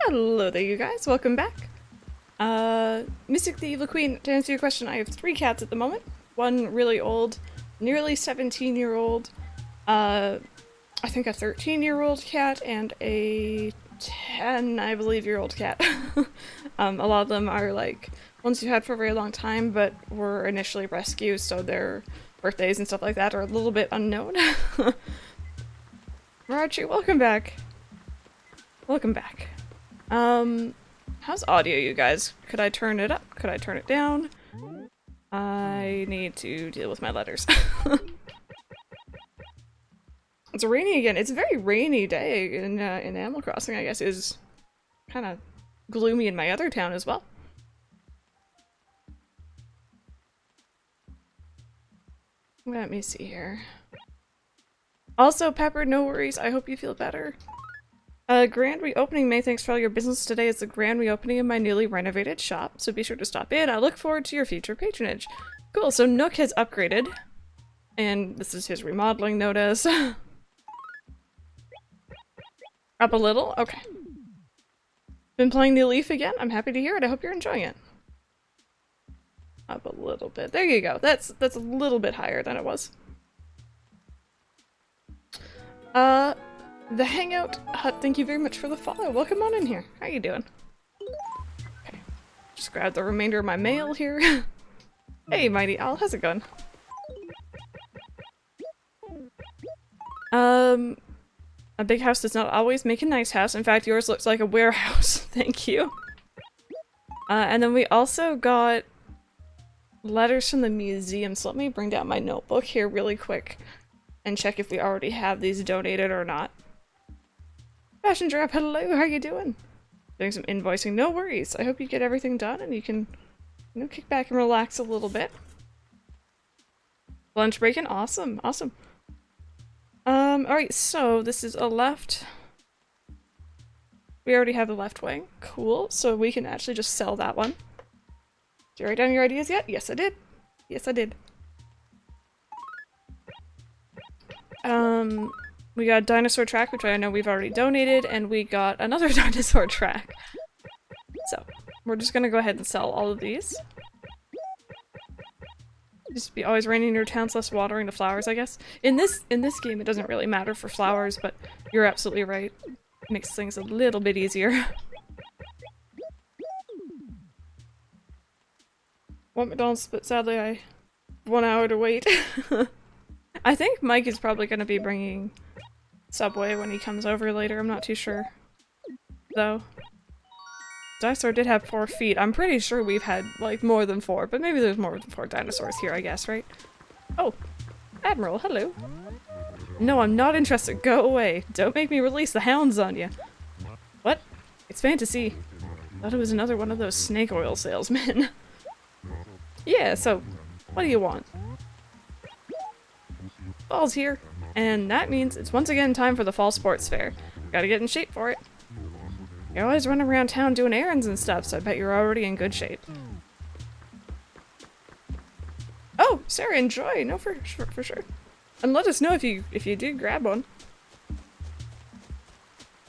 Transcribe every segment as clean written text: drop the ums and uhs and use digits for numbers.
Hello there, you guys. Welcome back. Mystic the Evil Queen, to answer your question, I have 3 cats at the moment. One really old, nearly 17-year-old, I think a 13-year-old cat, and a 10, I believe, year old cat. A lot of them are like ones you've had for a very long time, but were initially rescued, so their birthdays and stuff like that are a little bit unknown. Archie, welcome back. Welcome back. How's audio, you guys? Could I turn it up? Could I turn it down? I need to deal with my letters. It's rainy again. It's a very rainy day in Animal Crossing, I guess. Is kind of gloomy in my other town as well. Let me see here. Also, Pepper, no worries. I hope you feel better. Grand reopening, May. Thanks for all your business today. It's the grand reopening of my newly renovated shop, so be sure to stop in. I look forward to your future patronage. Cool, so Nook has upgraded. And this is his remodeling notice. Up a little? Okay. Been playing the Leaf again? I'm happy to hear it. I hope you're enjoying it. Up a little bit. There you go. That's a little bit higher than it was. The Hangout Hut, thank you very much for the follow. Welcome on in here. How you doing? Okay. Just grab the remainder of my mail here. Hey, Mighty Owl, how's it going? A big house does not always make a nice house. In fact, yours looks like a warehouse. Thank you. And then we also got letters from the museum, so let me bring down my notebook here really quick and check if we already have these donated or not. Fashion Drop, hello, how you doing? Doing some invoicing, no worries. I hope you get everything done and you can, you know, kick back and relax a little bit. Lunch breaking, awesome, awesome. Alright, so this is a left. We already have the left wing, cool, so we can actually just sell that one. Did you write down your ideas yet? Yes, I did. Yes, I did. We got a dinosaur track, which I know we've already donated, and we got another dinosaur track. So, we're just gonna go ahead and sell all of these. Just be always raining in your towns, less watering the flowers, I guess. In this game, it doesn't really matter for flowers, but you're absolutely right. It makes things a little bit easier. Want McDonald's, but sadly I have 1 hour to wait. I think Mike is probably going to be bringing Subway when he comes over later, I'm not too sure. Though. Dinosaur did have 4 feet. I'm pretty sure we've had, like, more than 4, but maybe there's more than 4 dinosaurs here, I guess, right? Oh, Admiral, hello. No, I'm not interested. Go away. Don't make me release the hounds on you. What? It's Fanta-C. Thought it was another one of those snake oil salesmen. Yeah, so, what do you want? Fall's here, and that means it's once again time for the fall sports fair. Gotta get in shape for it. You always run around town doing errands and stuff, so I bet you're already in good shape. Oh, Sarah, enjoy! No, for sure. And let us know if you do grab one.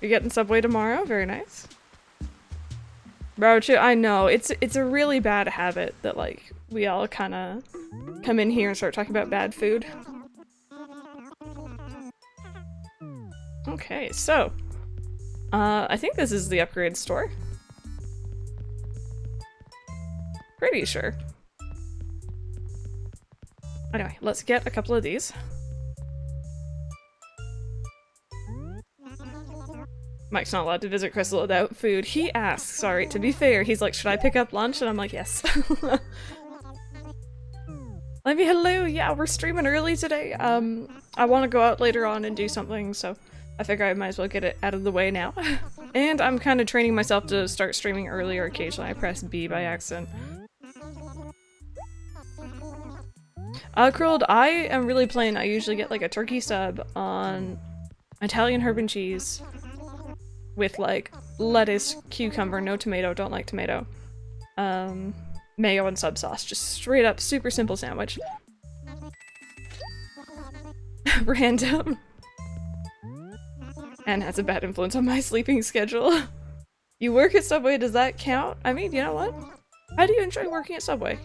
You're getting Subway tomorrow? Very nice. Bro, I know, it's a really bad habit that, like, we all kinda come in here and start talking about bad food. Okay, so I think this is the upgrade store. Pretty sure. Anyway, let's get a couple of these. Mike's not allowed to visit Crystal without food. He asks, sorry, to be fair, he's like, should I pick up lunch? And I'm like, yes. Levy, hello! Yeah, we're streaming early today. I want to go out later on and do something, so I figure I might as well get it out of the way now. And I'm kind of training myself to start streaming earlier occasionally. I press B by accident. Curled, I am really plain. I usually get like a turkey sub on Italian herb and cheese with like lettuce, cucumber, no tomato, don't like tomato, mayo and sub sauce. Just straight up super simple sandwich. Random. And has a bad influence on my sleeping schedule. You work at Subway, does that count? I mean, you know what? How do you enjoy working at Subway?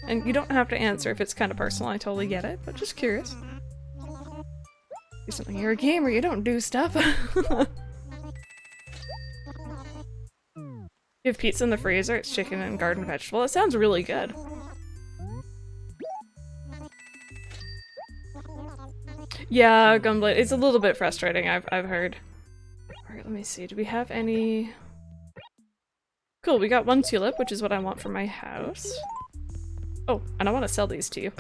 And you don't have to answer if it's kind of personal, I totally get it, but just curious. Do something, you're a gamer, you don't do stuff. You have pizza in the freezer, it's chicken and garden vegetable. It sounds really good. Yeah, Gunblade, it's a little bit frustrating, I've heard. Alright, let me see, do we have any... Cool, we got one tulip, which is what I want for my house. Oh, and I want to sell these to you.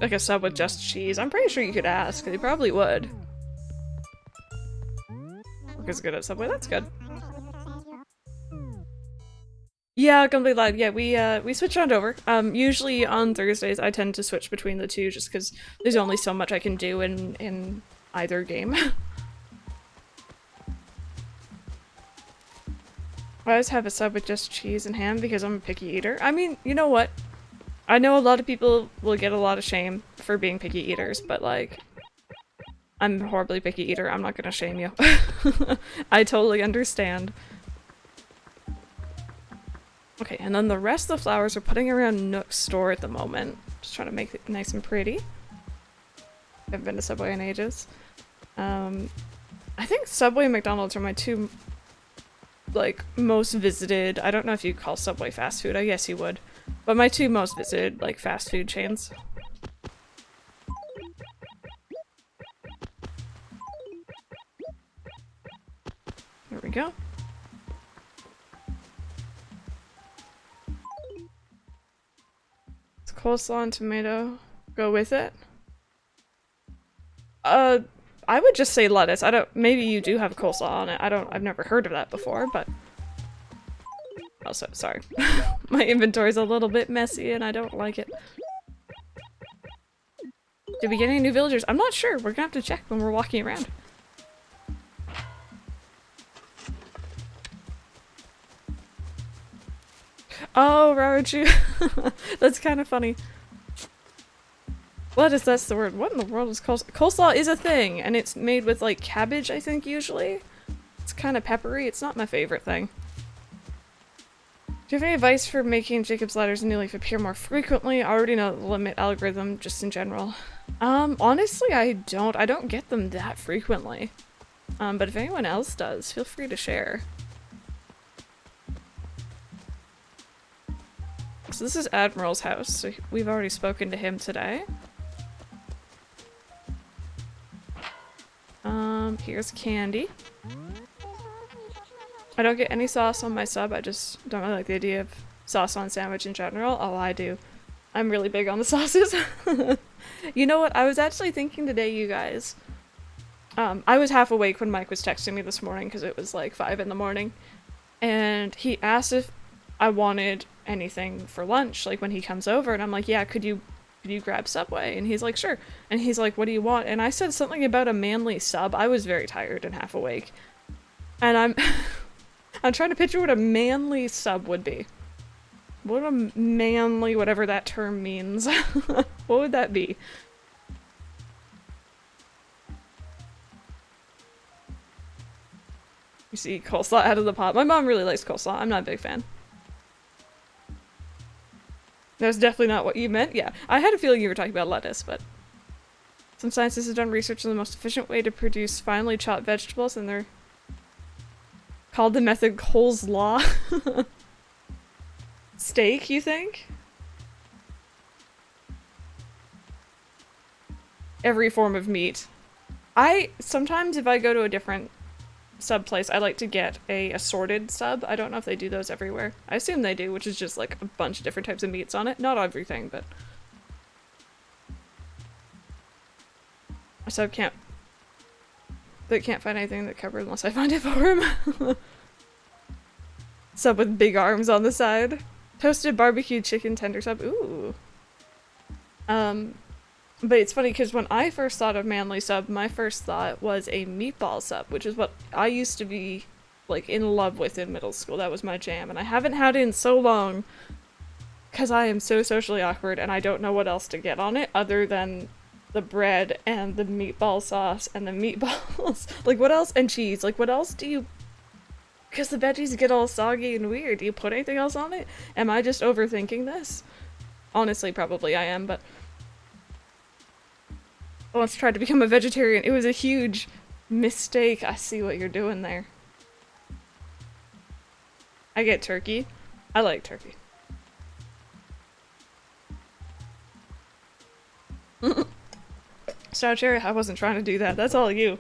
Like a sub with just cheese. I'm pretty sure you could ask. They probably would. Worker's good at Subway. That's good. Yeah, Complete Live. Yeah, we switch around over. Usually on Thursdays I tend to switch between the two just because there's only so much I can do in either game. I always have a sub with just cheese and ham because I'm a picky eater. I mean, you know what? I know a lot of people will get a lot of shame for being picky eaters, but like, I'm a horribly picky eater, I'm not gonna shame you. I totally understand. Okay, and then the rest of the flowers are putting around Nook's store at the moment. Just trying to make it nice and pretty. Haven't been to Subway in ages. I think Subway and McDonald's are my two, like, most visited. I don't know if you'd call Subway fast food, I guess you would. But my two most visited, like, fast food chains. There we go. It's coleslaw and tomato. Go with it. I would just say lettuce. I don't- maybe you do have coleslaw on it. I've never heard of that before, but... Also, sorry. My inventory's a little bit messy and I don't like it. Did we get any new villagers? I'm not sure. We're gonna have to check when we're walking around. Oh, Raruchu. That's kind of funny. Lettuce, that's the word. What in the world is coleslaw? Coleslaw is a thing, and it's made with, like, cabbage, I think, usually. It's kind of peppery. It's not my favorite thing. Do you have any advice for making Jacob's ladders and New Leaf appear more frequently? I already know the limit algorithm, just in general. Honestly, I don't get them that frequently. But if anyone else does, feel free to share. So this is Admiral's house, so we've already spoken to him today. Here's Candi. I don't get any sauce on my sub, I just don't really like the idea of sauce on sandwich in general. Oh, I do. I'm really big on the sauces. You know what? I was actually thinking today, you guys. I was half awake when Mike was texting me this morning because it was like 5 in the morning. And he asked if I wanted anything for lunch, like when he comes over, and I'm like, yeah, could you grab Subway? And he's like, sure. And he's like, what do you want? And I said something about a manly sub. I was very tired and half awake. And I'm trying to picture what a manly sub would be. What a manly, whatever that term means. What would that be? You see coleslaw out of the pot. My mom really likes coleslaw. I'm not a big fan. That's definitely not what you meant. Yeah, I had a feeling you were talking about lettuce, but... Some scientists have done research on the most efficient way to produce finely chopped vegetables, and they're called the method Cole's Law. Steak, you think? Every form of meat. Sometimes if I go to a different sub place, I like to get a assorted sub. I don't know if they do those everywhere. I assume they do, which is just like a bunch of different types of meats on it. Not everything, but... A sub can't find anything that covers unless I find it for him. Sub with big arms on the side. Toasted barbecue chicken tender sub. Ooh. But it's funny because when I first thought of manly sub, my first thought was a meatball sub, which is what I used to be like in love with in middle school. That was my jam, and I haven't had it in so long because I am so socially awkward and I don't know what else to get on it other than the bread and the meatball sauce and the meatballs. Like, what else? And cheese. Like, what else do you... Because the veggies get all soggy and weird. Do you put anything else on it? Am I just overthinking this? Honestly, probably I am, but... I once tried to become a vegetarian. It was a huge mistake. I see what you're doing there. I get turkey. I like turkey. Star Cherry, I wasn't trying to do that. That's all you.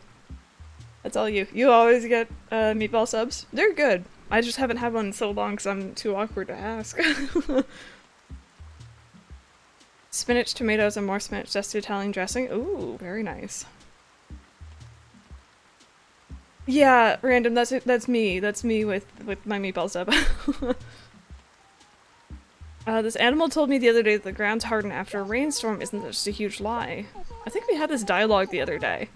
That's all you. You always get meatball subs. They're good. I just haven't had one in so long because I'm too awkward to ask. Spinach, tomatoes, and more spinach zesty Italian dressing. Ooh, very nice. Yeah, random. That's me. That's me with my meatball sub. This animal told me the other day that the ground's hardened after a rainstorm isn't just a huge lie. I think we had this dialogue the other day.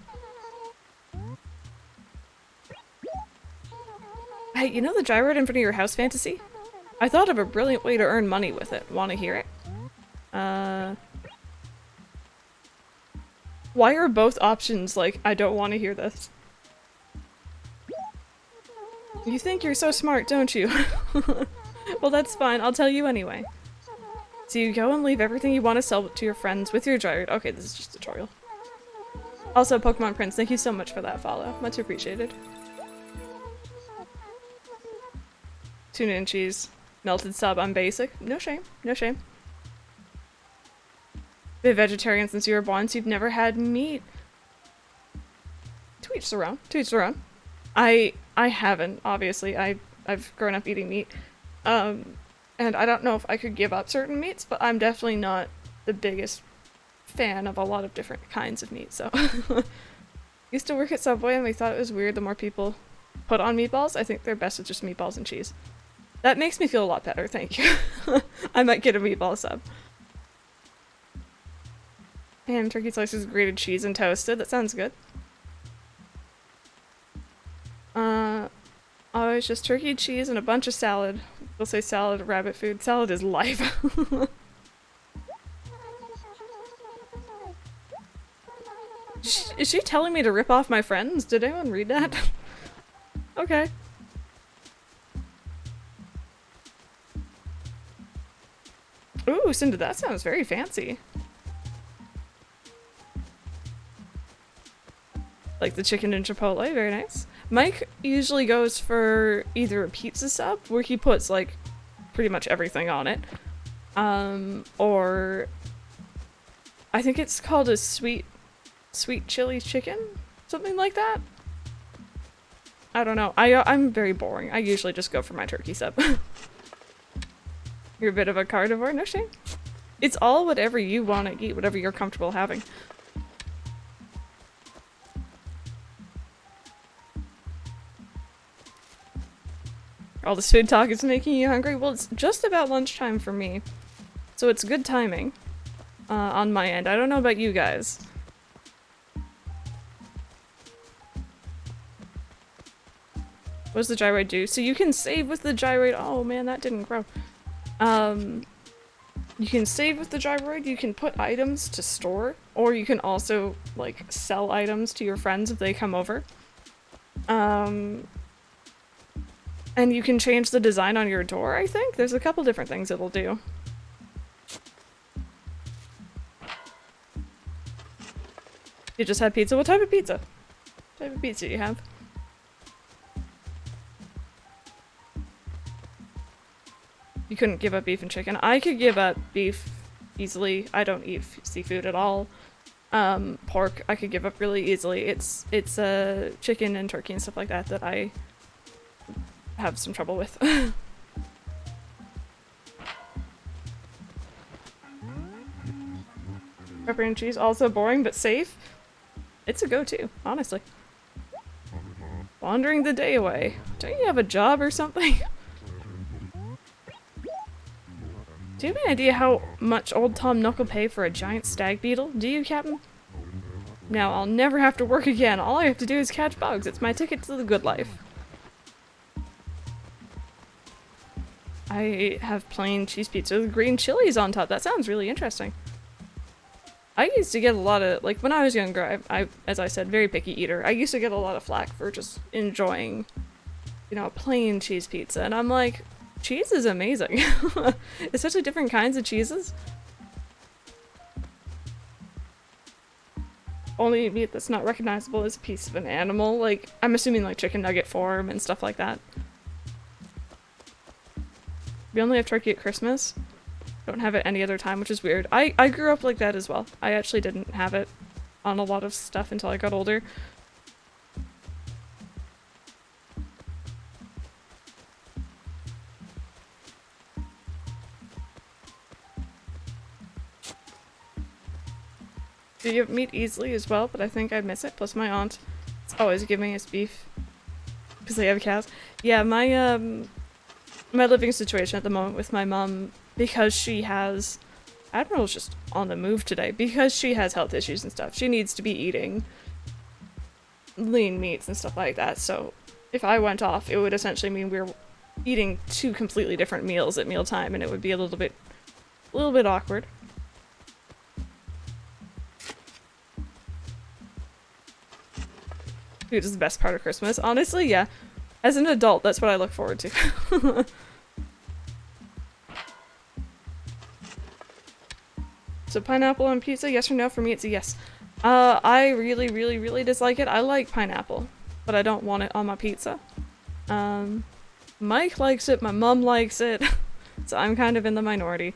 Hey, you know the gyroid in front of your house, Fanta-C? I thought of a brilliant way to earn money with it. Wanna hear it? Why are both options like, I don't want to hear this? You think you're so smart, don't you? Well, that's fine. I'll tell you anyway. So you go and leave everything you want to sell to your friends with your gyroid. Okay, this is just a tutorial. Also, Pokemon Prince, thank you so much for that follow. Much appreciated. Tuna and cheese. Melted sub, I'm basic. No shame. No shame. Been a vegetarian since you were born, so you've never had meat. To each their own. To each their own. I haven't, obviously. I've grown up eating meat. And I don't know if I could give up certain meats, but I'm definitely not the biggest fan of a lot of different kinds of meat, so. Used to work at Subway and we thought it was weird the more people put on meatballs. I think they're best with just meatballs and cheese. That makes me feel a lot better, thank you. I might get a meatball sub. And turkey slices, grated cheese, and toasted. That sounds good. Always just turkey, cheese, and a bunch of salad. We'll say salad, rabbit food. Salad is life. Is she telling me to rip off my friends? Did anyone read that? Okay. Ooh, Cinda, that sounds very fancy. Like the chicken and chipotle, very nice. Mike usually goes for either a pizza sub, where he puts like pretty much everything on it, or I think it's called a sweet chili chicken, something like that. I don't know. I'm very boring. I usually just go for my turkey sub. You're a bit of a carnivore, no shame. It's all whatever you want to eat, whatever you're comfortable having. All this food talk is making you hungry? Well, it's just about lunchtime for me. So it's good timing on my end. I don't know about you guys. What does the gyroid do? So you can save with the gyroid. Oh man, that didn't grow. You can save with the gyroid, you can put items to store, or you can also, like, sell items to your friends if they come over. And you can change the design on your door, I think? There's a couple different things it'll do. You just had pizza? What type of pizza? What type of pizza do you have? You couldn't give up beef and chicken. I could give up beef easily. I don't eat seafood at all. Pork, I could give up really easily. It's chicken and turkey and stuff like that that I have some trouble with. Pepper and cheese, also boring but safe. It's a go-to, honestly. Wandering the day away. Don't you have a job or something? Do you have any idea how much old Tom Nook will pay for a giant stag beetle? Do you, Captain? Now, I'll never have to work again. All I have to do is catch bugs. It's my ticket to the good life. I have plain cheese pizza with green chilies on top. That sounds really interesting. I used to get a lot of, like, when I was younger, I as I said, very picky eater. I used to get a lot of flack for just enjoying, you know, plain cheese pizza. And I'm like, cheese is amazing. Especially different kinds of cheeses. Only meat that's not recognizable as a piece of an animal. Like, I'm assuming like chicken nugget form and stuff like that. We only have turkey at Christmas. Don't have it any other time, which is weird. I grew up like that as well. I actually didn't have it on a lot of stuff until I got older. Do you meat easily as well, but I think I miss it. Plus my aunt is always giving us beef because they have cows. Yeah, my living situation at the moment with my mom, because she has, Admiral's just on the move today, because she has health issues and stuff, she needs to be eating lean meats and stuff like that. So if I went off, it would essentially mean we were eating two completely different meals at mealtime, and it would be a little bit awkward. Food is the best part of Christmas. Honestly, yeah. As an adult, that's what I look forward to. So pineapple on pizza, yes or no? For me, it's a yes. I really, really, really dislike it. I like pineapple, but I don't want it on my pizza. Mike likes it, my mom likes it, so I'm kind of in the minority.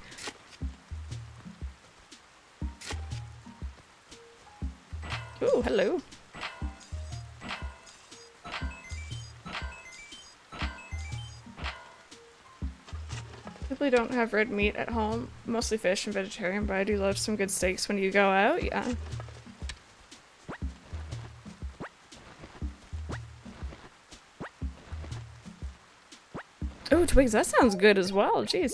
Ooh, hello. Typically don't have red meat at home, mostly fish and vegetarian, but I do love some good steaks when you go out, yeah. Oh, twigs, that sounds good as well, jeez.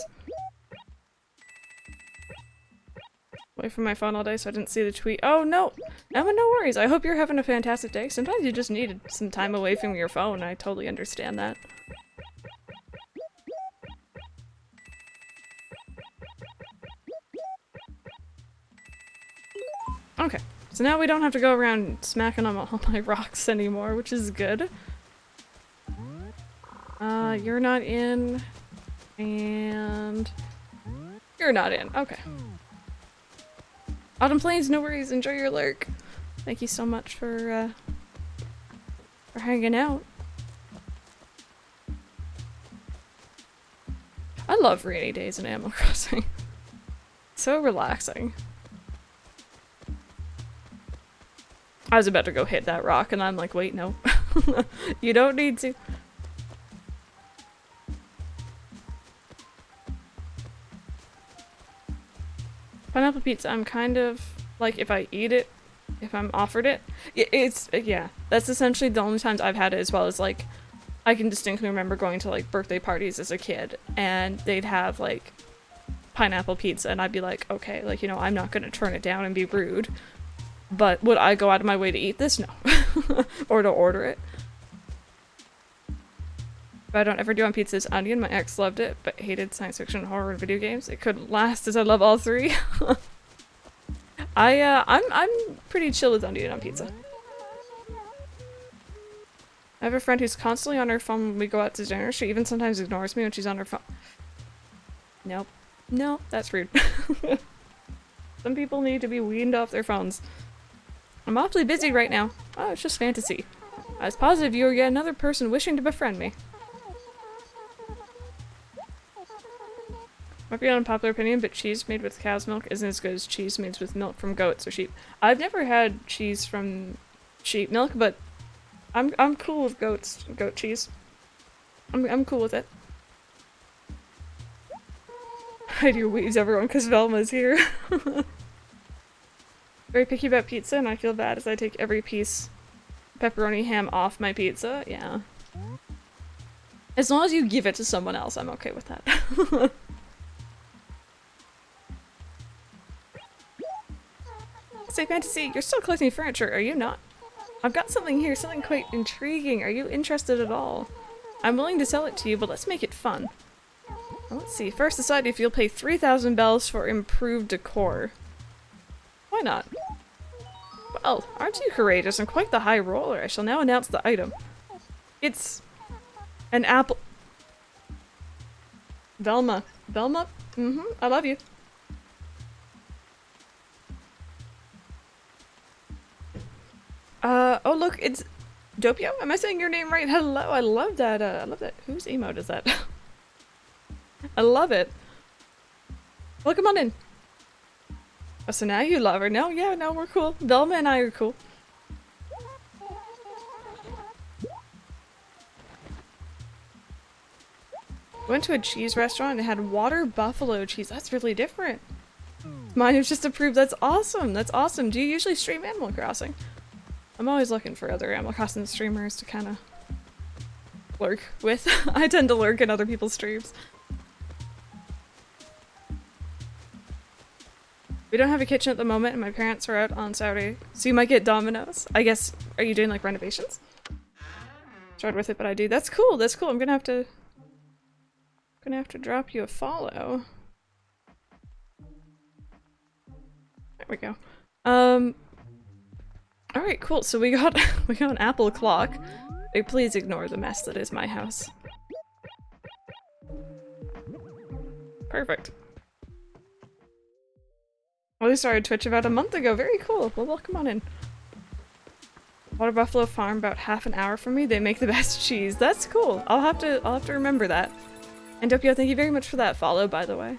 Away from my phone all day so I didn't see the tweet. Oh no! Emma, no worries, I hope you're having a fantastic day. Sometimes you just need some time away from your phone, I totally understand that. Okay, so now we don't have to go around smacking on all my rocks anymore, which is good. You're not in, and you're not in. Okay. Autumn Plains, no worries. Enjoy your lurk. Thank you so much for hanging out. I love rainy days in Animal Crossing. So relaxing. I was about to go hit that rock and I'm like, wait, no. You don't need to. Pineapple pizza, I'm kind of like, if I eat it, if I'm offered it, yeah, that's essentially the only times I've had it, as well as like, I can distinctly remember going to like birthday parties as a kid and they'd have like pineapple pizza and I'd be like, okay, like, you know, I'm not gonna turn it down and be rude. But would I go out of my way to eat this? No. Or to order it. But I don't ever do on pizzas. Onion, my ex loved it, but hated science fiction, horror, and video games. It couldn't last as I love all three. I'm pretty chill with onion on pizza. I have a friend who's constantly on her phone when we go out to dinner. She even sometimes ignores me when she's on her phone. Nope. No, that's rude. Some people need to be weaned off their phones. I'm awfully busy right now. Oh, it's just Fanta-C. I was positive you were yet another person wishing to befriend me. Might be an unpopular opinion, but cheese made with cow's milk isn't as good as cheese made with milk from goats or sheep. I've never had cheese from sheep milk, but I'm cool with goat cheese. I'm cool with it. I do weeds everyone because Velma's here. Very picky about pizza, and I feel bad as I take every piece pepperoni ham off my pizza. Yeah. As long as you give it to someone else, I'm okay with that. say Fanta-C, you're still collecting furniture, are you not? I've got something here, something quite intriguing. Are you interested at all? I'm willing to sell it to you, but let's make it fun. Well, let's see. First, decide if you'll pay 3,000 bells for improved decor. Why not? Well, aren't you courageous and quite the high roller? I shall now announce the item. It's an apple. Velma. Velma? I love you. Oh look, it's Doppio? Am I saying your name right? Hello, I love that, Whose emote is that? I love it. Well, come on in. Oh, so now you love her. No, yeah, no, we're cool. Velma and I are cool. Went to a cheese restaurant and had water buffalo cheese. That's really different. Mine was just approved. That's awesome. That's awesome. Do you usually stream Animal Crossing? I'm always looking for other Animal Crossing streamers to kind of lurk with. I tend to lurk in other people's streams. We don't have a kitchen at the moment and my parents are out on Saturday, so you might get Domino's. I guess, are you doing like renovations? Started with it, but I do. That's cool, that's cool. I'm gonna have to drop you a follow. There we go. Alright, cool. So we got an Apple clock. Please ignore the mess that is my house. Perfect. Well, we started Twitch about a month ago. Very cool. Well, welcome on in. Water Buffalo Farm, about half an hour from me. They make the best cheese. That's cool. I'll have to remember that. And Doppio, thank you very much for that follow, by the way.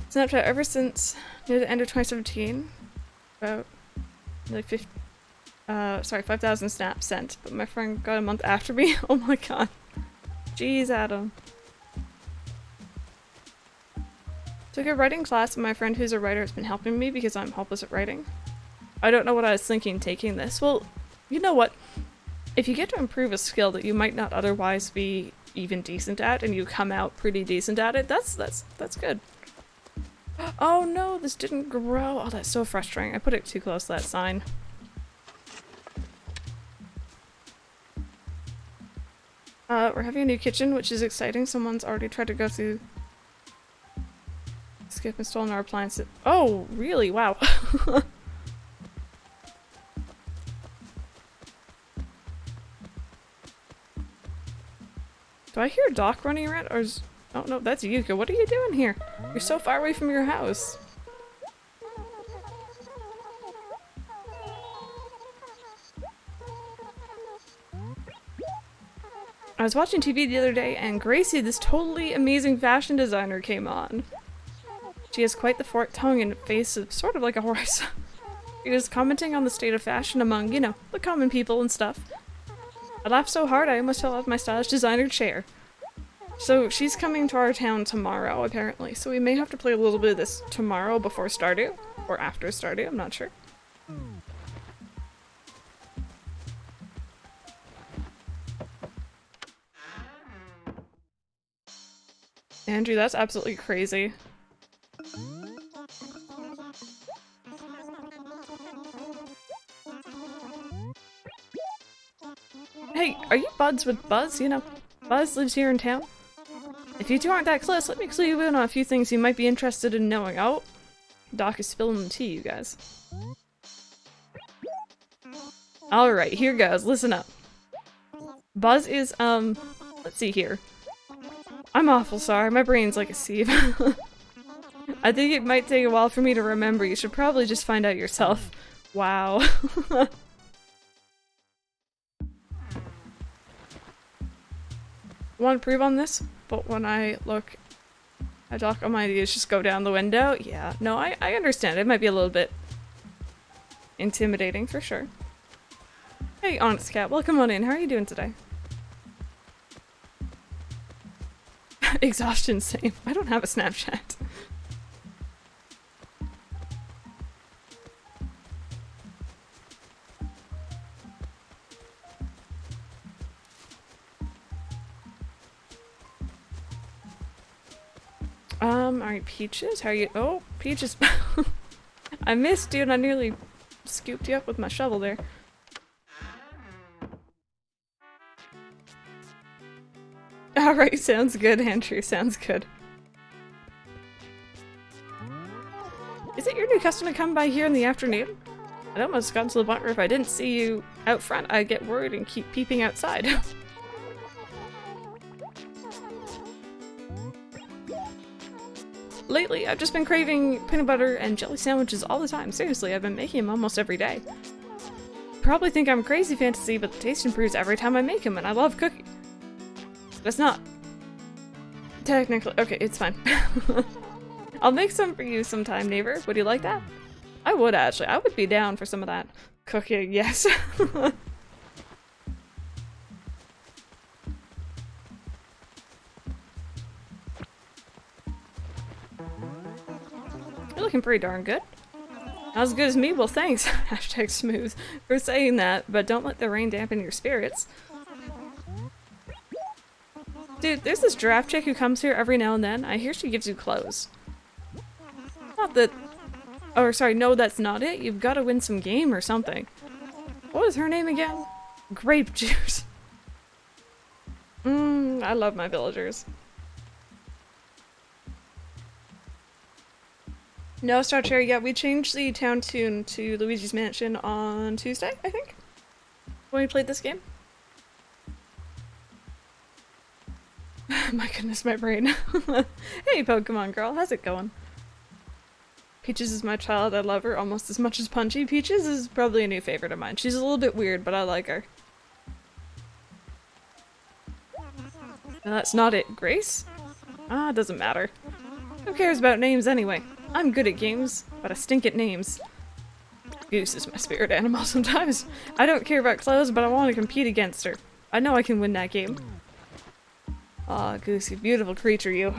Snapchat ever since near the end of 2017, about like 5,000 snaps sent, but my friend got a month after me. Oh my god. Jeez, Adam. Took a writing class and my friend who's a writer has been helping me because I'm hopeless at writing. I don't know what I was thinking taking this. Well, you know what? If you get to improve a skill that you might not otherwise be even decent at and you come out pretty decent at it, that's good. Oh no, this didn't grow. Oh, that's so frustrating. I put it too close to that sign. We're having a new kitchen, which is exciting. Someone's already tried to go through skip and stolen our appliances. Oh, really? Wow. Do I hear Doc running around, or is... Oh no, that's Yuka. What are you doing here? You're so far away from your house. I was watching TV the other day and Gracie, this totally amazing fashion designer, came on. She has quite the forked tongue and face of sort of like a horse. She was commenting on the state of fashion among, you know, the common people and stuff. I laughed so hard I almost fell out of my stylish designer chair. So she's coming to our town tomorrow, apparently, so we may have to play a little bit of this tomorrow before Stardew, or after Stardew, I'm not sure. Andrew, that's absolutely crazy. Hey, are you buds with Buzz? You know, Buzz lives here in town. If you two aren't that close, let me clue you in on a few things you might be interested in knowing. Oh, Doc is spilling the tea, you guys. Alright, here goes. Listen up. Buzz is, let's see here. I'm awful sorry, my brain's like a sieve. I think it might take a while for me to remember. You should probably just find out yourself. Wow. Want to prove on this? But when I look at Doc, all my ideas just go down the window. Yeah, no, I understand. It might be a little bit intimidating for sure. Hey, Honest Cat, welcome on in. How are you doing today? Exhaustion, same. I don't have a Snapchat. Alright, Peaches, how are you? Oh, Peaches. I missed you and I nearly scooped you up with my shovel there. Alright, sounds good, Andrew, sounds good. Is it your new custom to come by here in the afternoon? I'd almost gotten to the point where if I didn't see you out front, I'd get worried and keep peeping outside. Lately, I've just been craving peanut butter and jelly sandwiches all the time. Seriously, I've been making them almost every day. Probably think I'm crazy, Fanta-C, but the taste improves every time I make them, and I love cooking. But it's not technically— okay, it's fine. I'll make some for you sometime, neighbor. Would you like that? I would, actually. I would be down for some of that cooking, yes. You're looking pretty darn good. Not as good as me? Well, thanks. Hashtag smooth for saying that, but don't let the rain dampen your spirits. Dude, there's this giraffe chick who comes here every now and then. I hear she gives you clothes. Not that— oh, sorry, no, that's not it. You've got to win some game or something. What was her name again? Grape juice. I love my villagers. No, Star Cherry, yeah, we changed the town tune to Luigi's Mansion on Tuesday, I think, when we played this game. My goodness, my brain. Hey, Pokemon girl, how's it going? Peaches is my child, I love her almost as much as Punchy. Peaches is probably a new favorite of mine. She's a little bit weird, but I like her. No, that's not it. Grace? Ah, doesn't matter. Who cares about names anyway? I'm good at games, but I stink at names. Goose is my spirit animal sometimes. I don't care about clothes, but I want to compete against her. I know I can win that game. Aw, Goose, you beautiful creature, you.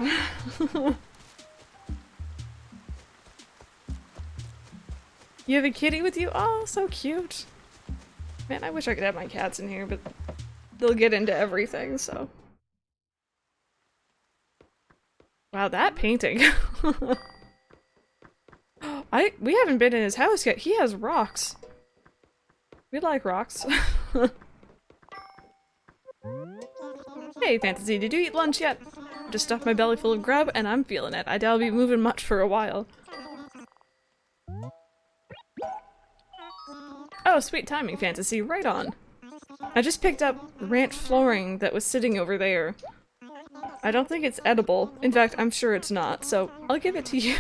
You have a kitty with you? Oh, so cute. Man, I wish I could have my cats in here, but they'll get into everything, so. Wow, that painting. We haven't been in his house yet. He has rocks. We like rocks. Hey, Fantasy, did you eat lunch yet? Just stuffed my belly full of grub, and I'm feeling it. I doubt I'll be moving much for a while. Oh, sweet timing, Fantasy. Right on. I just picked up ranch flooring that was sitting over there. I don't think it's edible. In fact, I'm sure it's not, so I'll give it to you.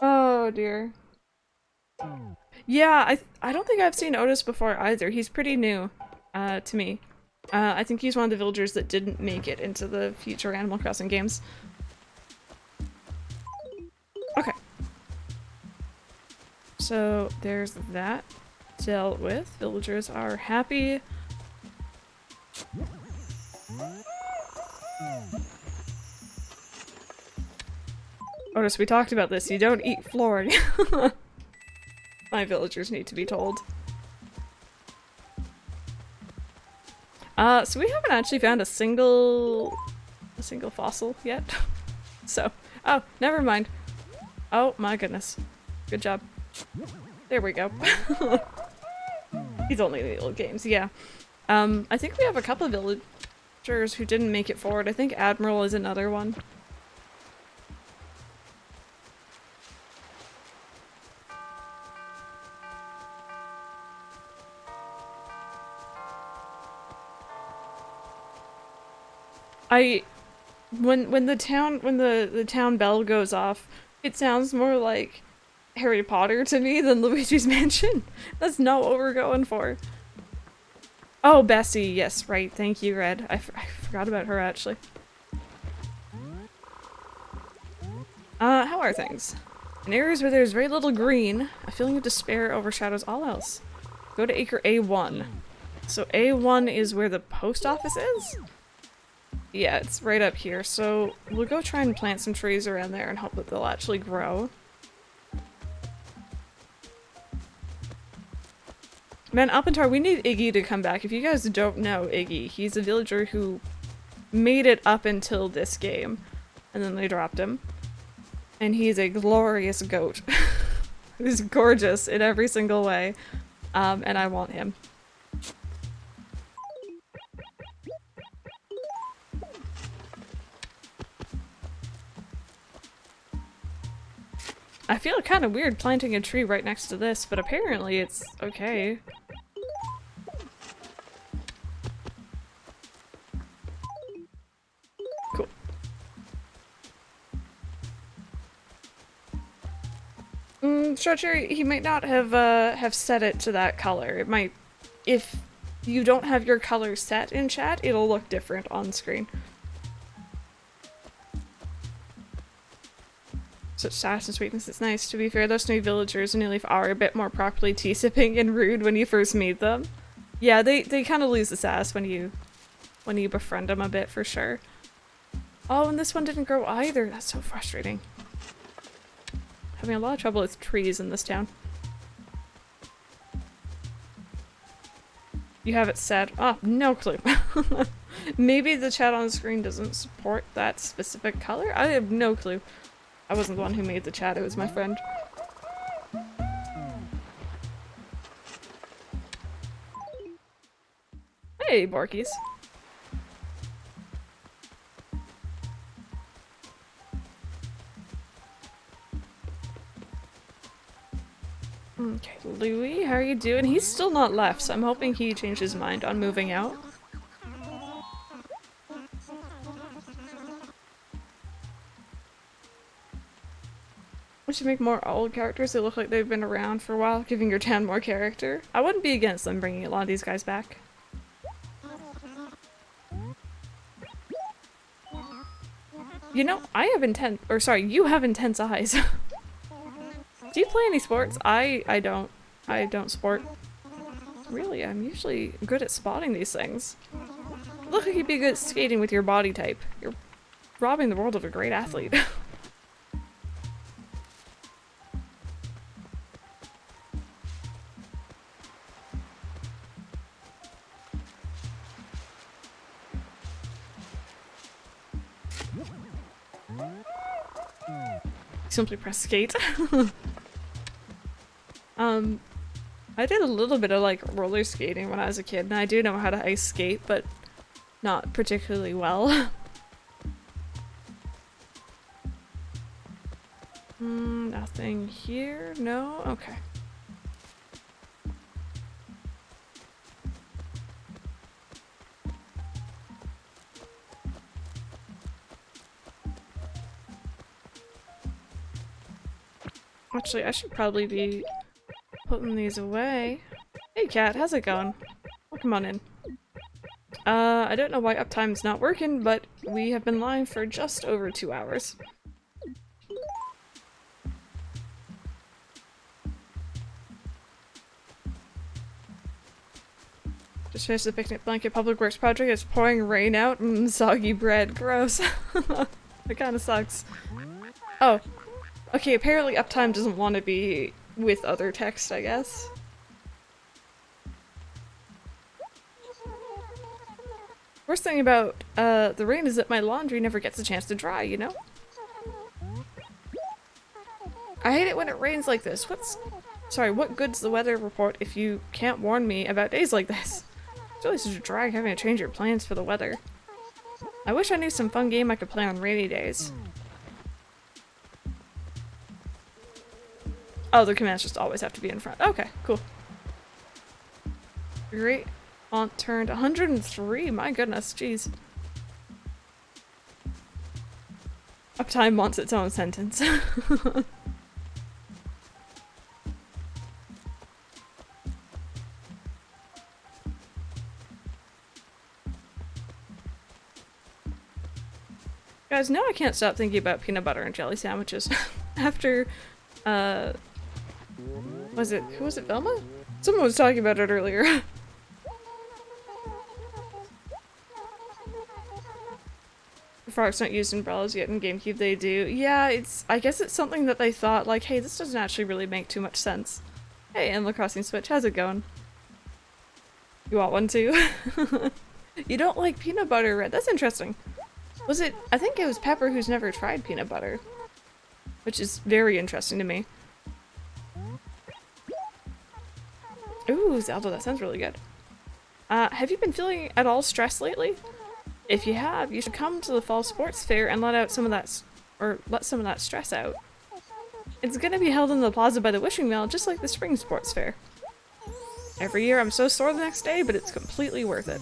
Oh, dear. Yeah, I don't think I've seen Otis before either. He's pretty new to me. I think he's one of the villagers that didn't make it into the future Animal Crossing games. Okay. So there's that dealt with. Villagers are happy. Otis, we talked about this. You don't eat flooring. My villagers need to be told. So we haven't actually found a single fossil yet. So, oh, never mind. Oh my goodness. Good job. There we go. He's only in the old games, yeah. I think we have a couple of villagers who didn't make it forward. I think Admiral is another one. When the town bell goes off, it sounds more like Harry Potter to me than Luigi's Mansion. That's not what we're going for. Oh, Bessie, yes, right. Thank you, Red. I forgot about her, actually. How are things? In areas where there's very little green, a feeling of despair overshadows all else. Go to Acre A1. So A1 is where the post office is? Yeah, it's right up here, so we'll go try and plant some trees around there and hope that they'll actually grow. Man, Alpentar, we need Iggy to come back. If you guys don't know Iggy, he's a villager who made it up until this game, and then they dropped him. And he's a glorious goat. He's gorgeous in every single way. And I want him. I feel kind of weird planting a tree right next to this, but apparently it's okay. Cool. Stretcher, he might not have set it to that color. It might, if you don't have your color set in chat, it'll look different on screen. Such sass and sweetness, it's nice. To be fair, those new villagers in New Leaf are a bit more properly tea-sipping and rude when you first meet them. Yeah, they kind of lose the sass when you befriend them a bit, for sure. Oh, and this one didn't grow either. That's so frustrating. Having a lot of trouble with trees in this town. You have it set. Oh, no clue. Maybe the chat on the screen doesn't support that specific color? I have no clue. I wasn't the one who made the chat, it was my friend. Hey, Borkies. Okay, Louis, how are you doing? He's still not left, so I'm hoping he changed his mind on moving out. We should make more old characters that look like they've been around for a while, giving your town more character. I wouldn't be against them bringing a lot of these guys back. You know, I have you have intense eyes. Do you play any sports? I don't. I don't sport. Really, I'm usually good at spotting these things. Look like you'd be good at skating with your body type. You're robbing the world of a great athlete. Simply press skate. I did a little bit of like roller skating when I was a kid, and I do know how to ice skate, but not particularly well. Nothing here? No? Okay. Actually, I should probably be putting these away. Hey cat, how's it going? Oh, come on in. I don't know why uptime's not working, but we have been live for just over 2 hours. Just finished the picnic blanket public works project. It's pouring rain out and soggy bread. Gross. It kinda sucks. Oh. Okay, apparently Uptime doesn't want to be with other text, I guess. Worst thing about the rain is that my laundry never gets a chance to dry, you know? I hate it when it rains like this. What good's the weather report if you can't warn me about days like this? It's really such a drag having to change your plans for the weather. I wish I knew some fun game I could play on rainy days. Oh, the commands just always have to be in front. Okay, cool. Great aunt turned 103. My goodness, jeez. Uptime wants its own sentence. Guys, now I can't stop thinking about peanut butter and jelly sandwiches. After, who was it, Velma? Someone was talking about it earlier. Frogs not used umbrellas yet in GameCube, they do. Yeah, I guess it's something that they thought, like, hey, this doesn't actually really make too much sense. Hey, Animal Crossing Switch, how's it going? You want one too? You don't like peanut butter, Red? That's interesting. I think it was Pepper who's never tried peanut butter. which is very interesting to me. Ooh, Zelda, that sounds really good. Have you been feeling at all stressed lately? If you have, you should come to the fall sports fair and let some of that stress out. It's gonna be held in the plaza by the Wishing Well, just like the spring sports fair. Every year I'm so sore the next day, but it's completely worth it.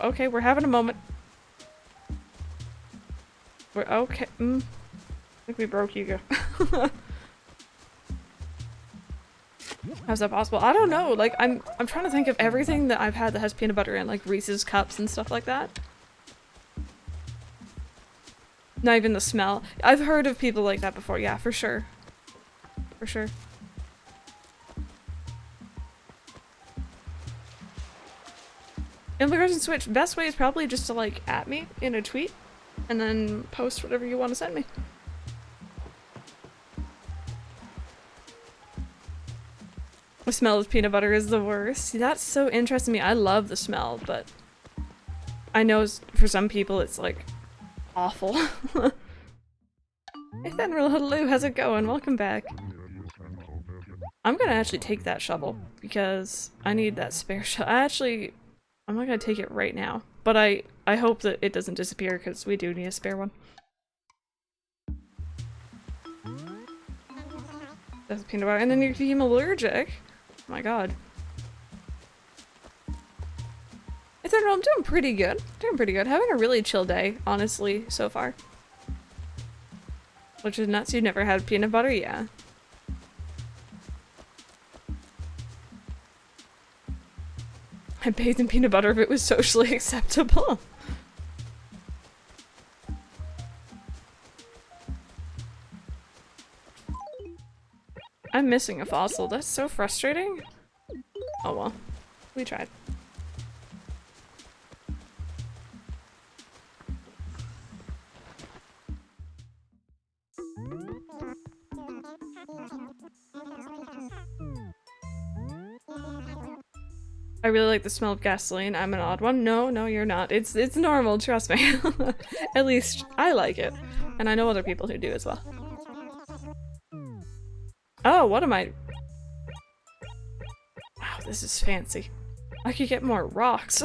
Okay, we're having a moment. We're okay. I think we broke Yuka. How's that possible? I don't know. Like, I'm trying to think of everything that I've had that has peanut butter in, like Reese's cups and stuff like that. Not even the smell. I've heard of people like that before. Yeah, for sure. For sure. Animal Crossing Switch, best way is probably just to like at me in a tweet and then post whatever you want to send me. The smell of peanut butter is the worst. See, that's so interesting to me. I love the smell, but I know for some people it's like awful. Hey Fenrir, hello, how's it going? Welcome back. I'm gonna actually take that shovel because I need that spare shovel. I'm not gonna take it right now, but I hope that it doesn't disappear because we do need a spare one. That's peanut butter, and then you became allergic. Oh my god. I think I'm doing pretty good. Having a really chill day, honestly, so far. Which is nuts. You never had peanut butter? Yeah. I bathed in peanut butter if it was socially acceptable. I'm missing a fossil. That's so frustrating. Oh well. We tried. I really like the smell of gasoline. I'm an odd one. No, you're not. It's normal, trust me. At least I like it. And I know other people who do as well. Oh, what am I? Wow, this is fancy. I could get more rocks.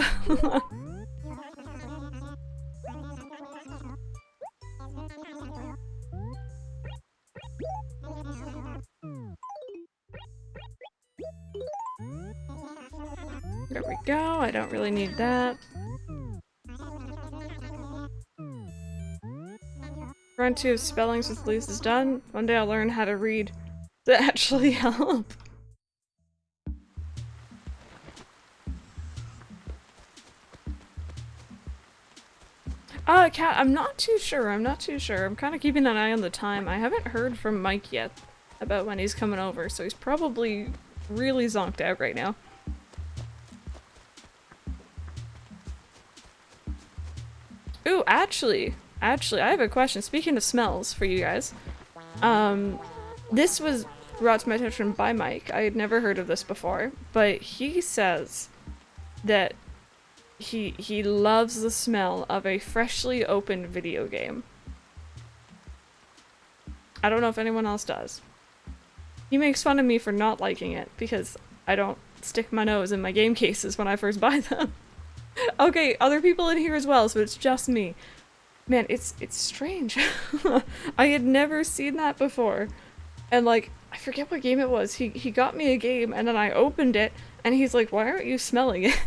There we go. I don't really need that. Round 2 of spellings with Luz is done. One day I'll learn how to read to actually help. Cat, I'm not too sure. I'm kind of keeping an eye on the time. I haven't heard from Mike yet about when he's coming over, so he's probably really zonked out right now. Ooh, actually, I have a question. Speaking of smells for you guys, this was brought to my attention by Mike. I had never heard of this before, but he says that he loves the smell of a freshly opened video game. I don't know if anyone else does. He makes fun of me for not liking it because I don't stick my nose in my game cases when I first buy them. Okay, other people in here as well, so it's just me. Man, it's strange. I had never seen that before. And like, I forget what game it was. He got me a game and then I opened it and he's like, why aren't you smelling it?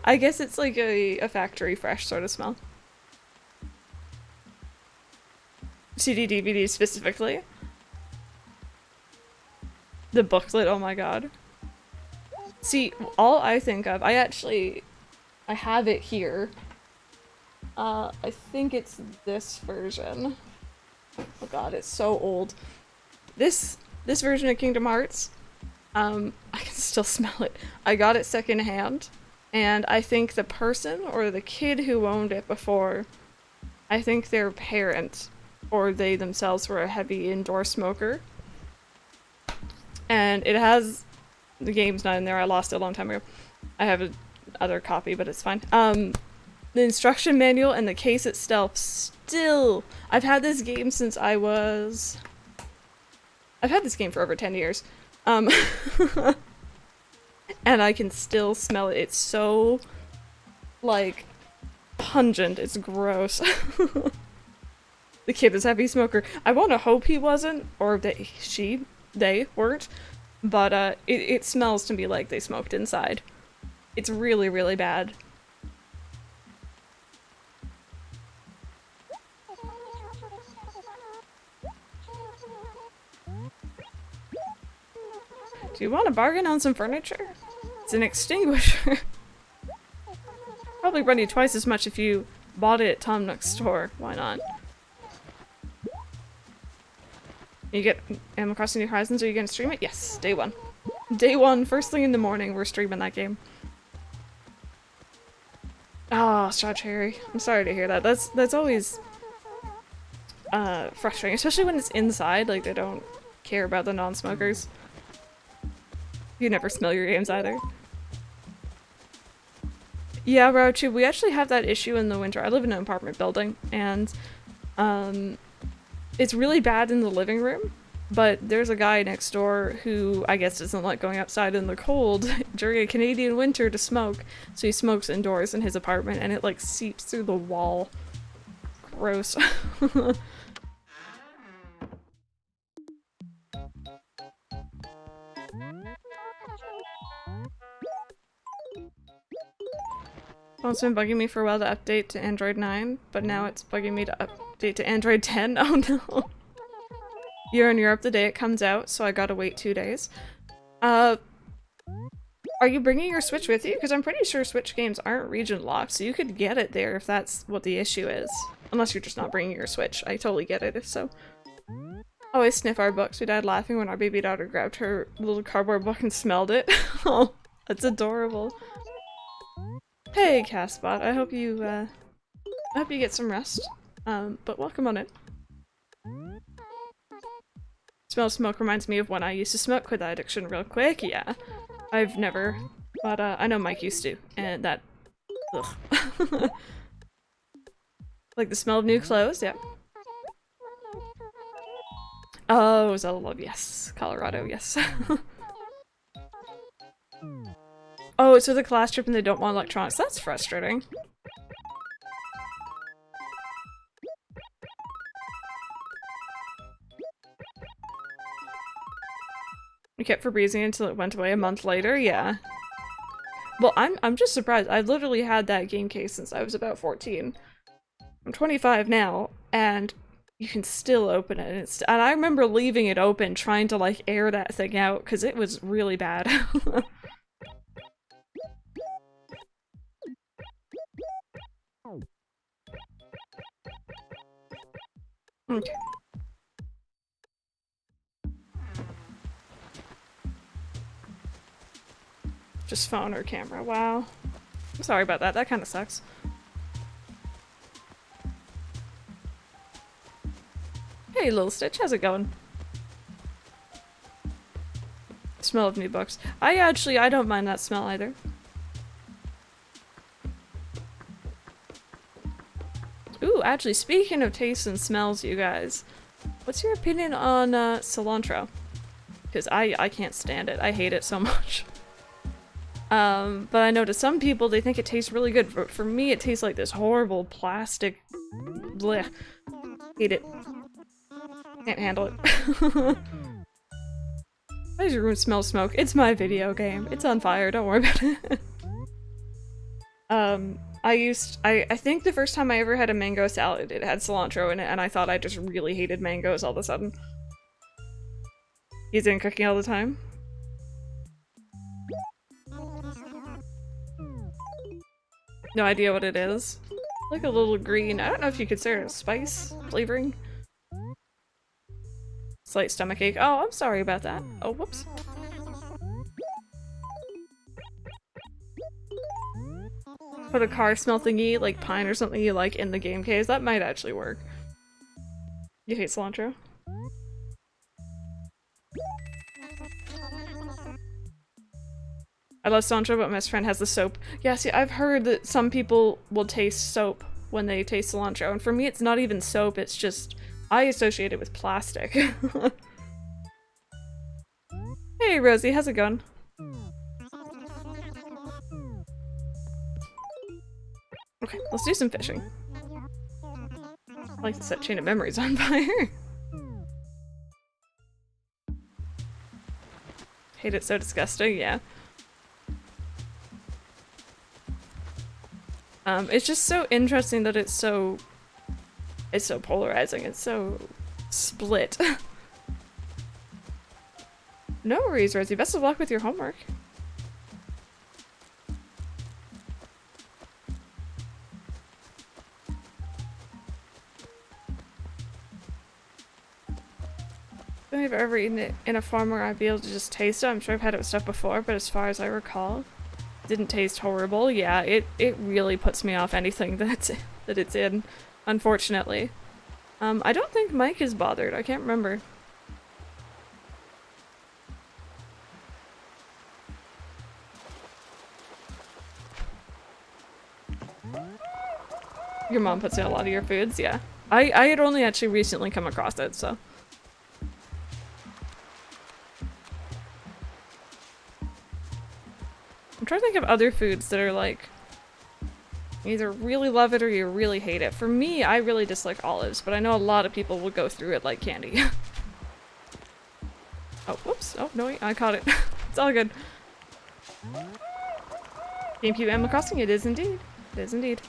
I guess it's like a factory fresh sort of smell. CD DVD specifically. The booklet, oh my god. See, all I think of, I have it here. I think it's this version. Oh god, it's so old. This version of Kingdom Hearts, I can still smell it. I got it secondhand, and I think the person or the kid who owned it before, I think their parent or they themselves were a heavy indoor smoker. And it has, the game's not in there, I lost it a long time ago. I have another copy, but it's fine. The instruction manual and the case itself still... I've had this game since I was... I've had this game for over 10 years. And I can still smell it. It's so, like, pungent. It's gross. The kid is a heavy smoker. I want to hope he wasn't, or that they weren't, but it smells to me like they smoked inside. It's really, really bad. Do you want to bargain on some furniture? It's an extinguisher. Probably run you twice as much if you bought it at Tom Nook's store. Why not? You get Animal Crossing New Horizons, are you gonna stream it? Yes, day one. Day one, first thing in the morning, we're streaming that game. Oh, Straw Cherry. I'm sorry to hear that. That's always frustrating, especially when it's inside, like they don't care about the non-smokers. You never smell your games either. Yeah, Rauchu, we actually have that issue in the winter. I live in an apartment building, and it's really bad in the living room, but there's a guy next door who I guess doesn't like going outside in the cold during a Canadian winter to smoke, so he smokes indoors in his apartment, and it like seeps through the wall. Gross. Well, it's been bugging me for a while to update to Android 9, but now it's bugging me to update to Android 10. Oh no. You're in Europe the day it comes out, so I gotta wait 2 days. Are you bringing your Switch with you? Because I'm pretty sure Switch games aren't region locked, so you could get it there if that's what the issue is. Unless you're just not bringing your Switch. I totally get it if so. Always sniff our books. We died laughing when our baby daughter grabbed her little cardboard book and smelled it. Oh, that's adorable. Hey, Castbot. I hope you get some rest. But welcome on in. Smell of smoke reminds me of when I used to smoke. Quit that addiction real quick. Yeah, I've never, but I know Mike used to, and that, ugh. Like the smell of new clothes. Yeah. Oh, Zelda Love. Yes, Colorado. Yes. Oh, it's with a class trip and they don't want electronics. That's frustrating. We kept Febrezing until it went away a month later. Yeah. Well, I'm just surprised. I've literally had that game case since I was about 14. I'm 25 now, and you can still open it. And I remember leaving it open, trying to like air that thing out because it was really bad. Okay. Just phone or camera. Wow. I'm sorry about that. That kind of sucks. Hey, Little Stitch. How's it going? Smell of new books. I don't mind that smell either. Ooh, actually, speaking of tastes and smells, you guys, what's your opinion on cilantro? Because I can't stand it. I hate it so much. But I know to some people they think it tastes really good. For me, it tastes like this horrible plastic. Blech. Hate it. Can't handle it. Why does your room smell smoke? It's my video game. It's on fire. Don't worry about it. I think the first time I ever had a mango salad, it had cilantro in it, and I thought I just really hated mangoes all of a sudden. He's in cooking all the time. No idea what it is. Like a little green. I don't know if you consider it spice flavoring. Slight stomachache. Oh, I'm sorry about that. Oh, whoops. Put a car smell thingy, like pine or something you like in the game case. That might actually work. You hate cilantro? I love cilantro, but my best friend has the soap. Yeah, see, I've heard that some people will taste soap when they taste cilantro, and for me it's not even soap, it's just, I associate it with plastic. Hey Rosie, how's it going? Okay, let's do some fishing. I like to set chain of memories on fire. Hate it, so disgusting, yeah. It's just so interesting that it's so polarizing, it's so split. No worries, Rosie. Best of luck with your homework. I don't think I've ever eaten it in a form where I'd be able to just taste it. I'm sure I've had it with stuff before, but as far as I recall, it didn't taste horrible. Yeah, it really puts me off anything that it's in, unfortunately. I don't think Mike is bothered. I can't remember. Your mom puts in a lot of your foods, yeah. I had only actually recently come across it, so. I'm trying to think of other foods that are like, you either really love it or you really hate it. For me, I really dislike olives, but I know a lot of people will go through it like candy. Oh, whoops. Oh, no, I caught it. It's all good. GameCube Animal Crossing, it is indeed. It is indeed.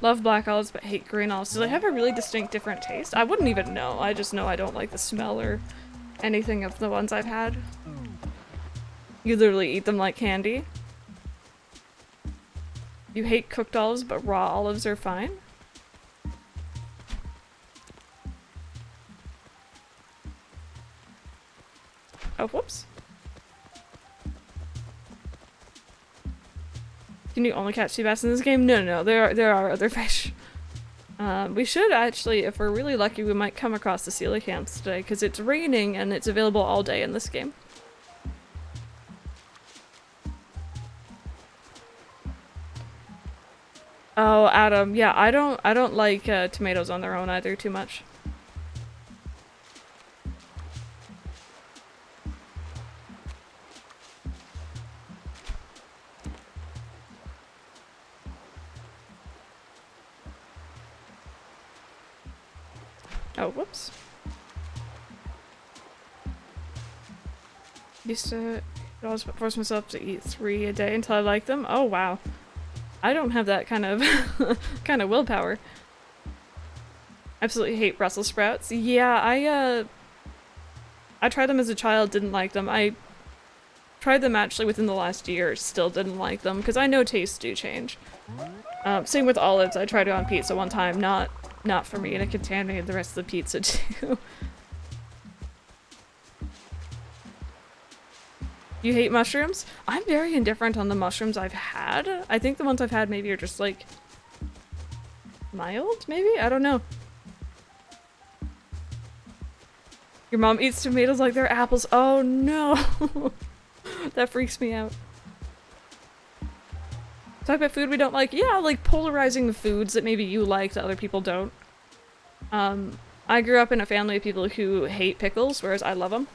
Love black olives but hate green olives. Do they have a really distinct different taste? I wouldn't even know. I just know I don't like the smell or anything of the ones I've had. You literally eat them like candy. You hate cooked olives but raw olives are fine? Oh, whoops. Can you only catch sea bass in this game? No, no, no. There are other fish. We should actually, if we're really lucky, we might come across the coelacanths today, because it's raining and it's available all day in this game. Oh, Adam, yeah, I don't like tomatoes on their own either too much. Oh, whoops. Used to always force myself to eat 3 a day until I like them. Oh, wow. I don't have that kind of kind of willpower. Absolutely hate Brussels sprouts. Yeah, I tried them as a child, didn't like them. I tried them actually within the last year, still didn't like them, because I know tastes do change. Same with olives. I tried it on pizza one time, not for me, and it contaminated the rest of the pizza too. You hate mushrooms? I'm very indifferent on the mushrooms I've had. I think the ones I've had maybe are just like mild, maybe? I don't know. Your mom eats tomatoes like they're apples. Oh no! That freaks me out. Talk about food we don't like. Yeah, like polarizing the foods that maybe you like that other people don't. I grew up in a family of people who hate pickles, whereas I love them.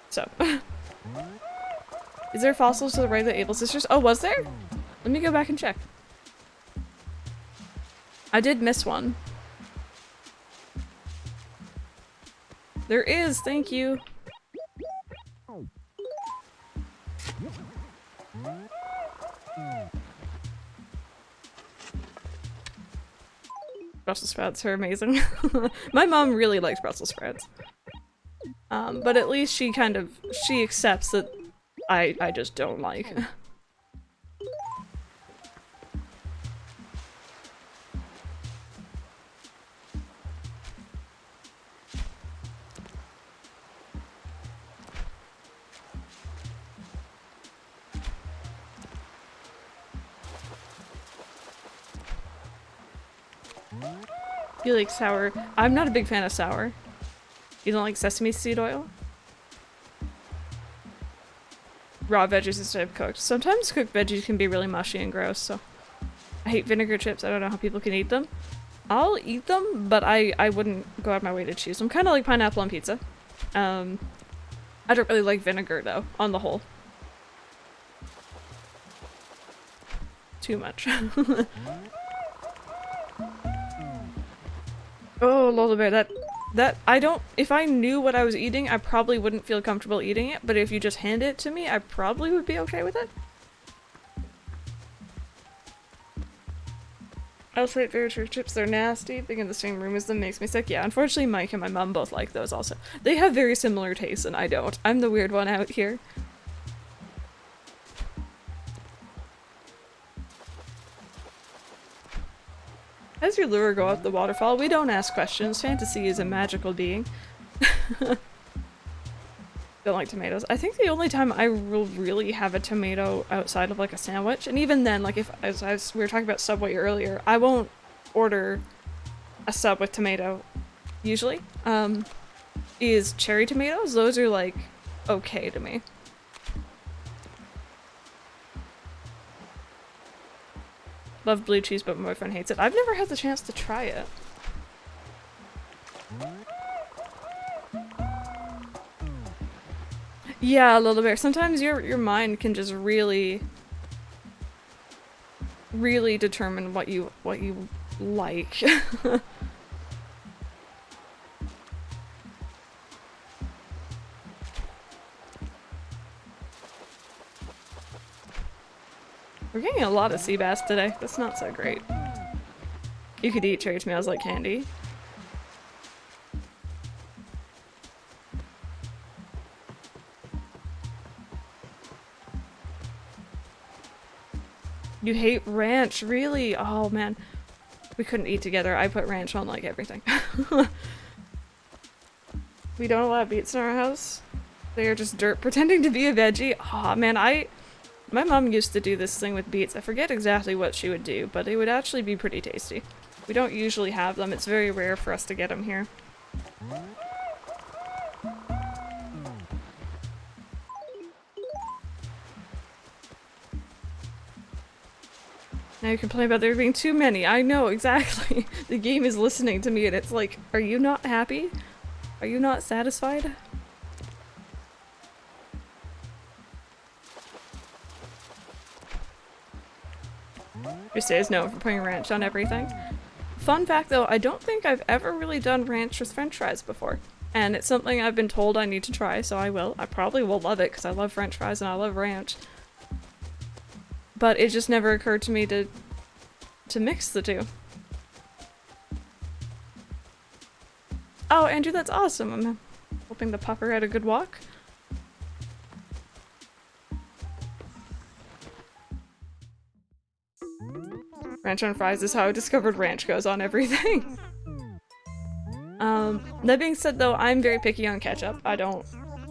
So. Is there fossils to the right of the Able sisters? Oh, was there? Let me go back and check. I did miss one. There is, thank you. Brussels sprouts are amazing. My mom really likes Brussels sprouts. But at least she accepts that I just don't like. You like sour? I'm not a big fan of sour. You don't like sesame seed oil? Raw veggies instead of cooked. Sometimes cooked veggies can be really mushy and gross, so I hate vinegar chips. I don't know how people can eat them. I'll eat them, but I wouldn't go out of my way to choose them. Kind of like pineapple on pizza. I don't really like vinegar though, on the whole. Too much. Oh, Lola Bear, that I don't, if I knew what I was eating, I probably wouldn't feel comfortable eating it, but if you just hand it to me, I probably would be okay with it. I also hate very chips, they're nasty. Being in the same room as them makes me sick. Yeah, unfortunately Mike and my mom both like those also. They have very similar tastes and I don't. I'm the weird one out here. As your lure go up the waterfall, we don't ask questions. Fanta-C is a magical being. Don't like tomatoes. I think the only time I will really have a tomato outside of like a sandwich, and even then, like if as we were talking about Subway earlier, I won't order a sub with tomato usually. Is cherry tomatoes. Those are like okay to me. Love blue cheese, but my boyfriend hates it. I've never had the chance to try it. Yeah, a little bit. Sometimes your mind can just really determine what you like. We're getting a lot of sea bass today. That's not so great. You could eat cherry tomatoes like candy. You hate ranch, really? Oh man. We couldn't eat together. I put ranch on like everything. We don't allow beets in our house. They are just dirt pretending to be a veggie. Oh man, my mom used to do this thing with beets. I forget exactly what she would do, but it would actually be pretty tasty. We don't usually have them. It's very rare for us to get them here. Now you complain about there being too many. I know, exactly. The game is listening to me and it's like, are you not happy? Are you not satisfied? Just says no for putting ranch on everything. Fun fact though, I don't think I've ever really done ranch with french fries before. And it's something I've been told I need to try, so I will. I probably will love it because I love french fries and I love ranch. But it just never occurred to me to mix the two. Oh, Andrew, that's awesome. I'm hoping the pupper had a good walk. Ranch on fries is how I discovered ranch goes on everything. That being said though, I'm very picky on ketchup. I don't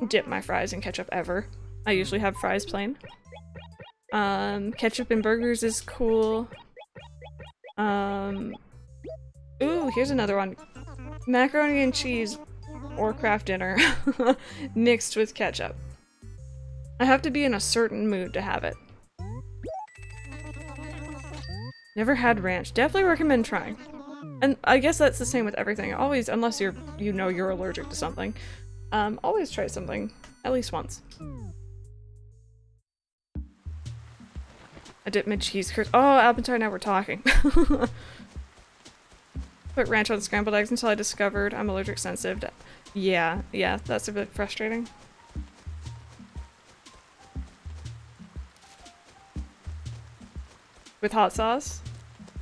dip my fries in ketchup ever. I usually have fries plain. Ketchup in burgers is cool. Ooh, here's another one. Macaroni and cheese or Kraft dinner mixed with ketchup. I have to be in a certain mood to have it. Never had ranch. Definitely recommend trying. And I guess that's the same with everything. Always, unless you're allergic to something, always try something at least once. I dipped my cheese curds. Oh, Alpentar, now we're talking. Put ranch on scrambled eggs until I discovered I'm allergic sensitive to— Yeah, that's a bit frustrating. With hot sauce?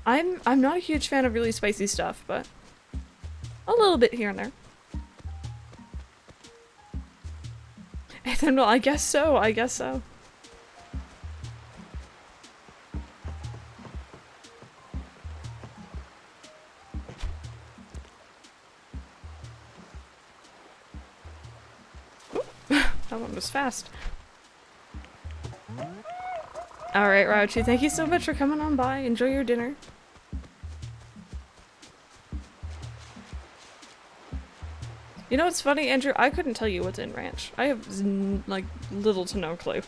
I'm not a huge fan of really spicy stuff, but a little bit here and there. Ethanol, I guess so, I guess so. That one was fast. Alright, Rauchi, thank you so much for coming on by. Enjoy your dinner. You know what's funny, Andrew? I couldn't tell you what's in ranch. I have like little to no clue.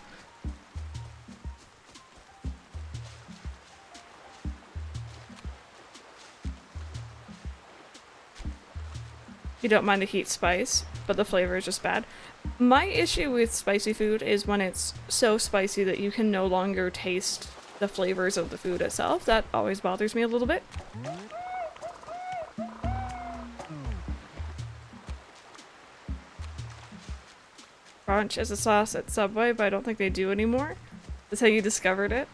You don't mind the heat spice, but the flavor is just bad. My issue with spicy food is when it's so spicy that you can no longer taste the flavors of the food itself. That always bothers me a little bit. Crunch as a sauce at Subway, but I don't think they do anymore. That's how you discovered it.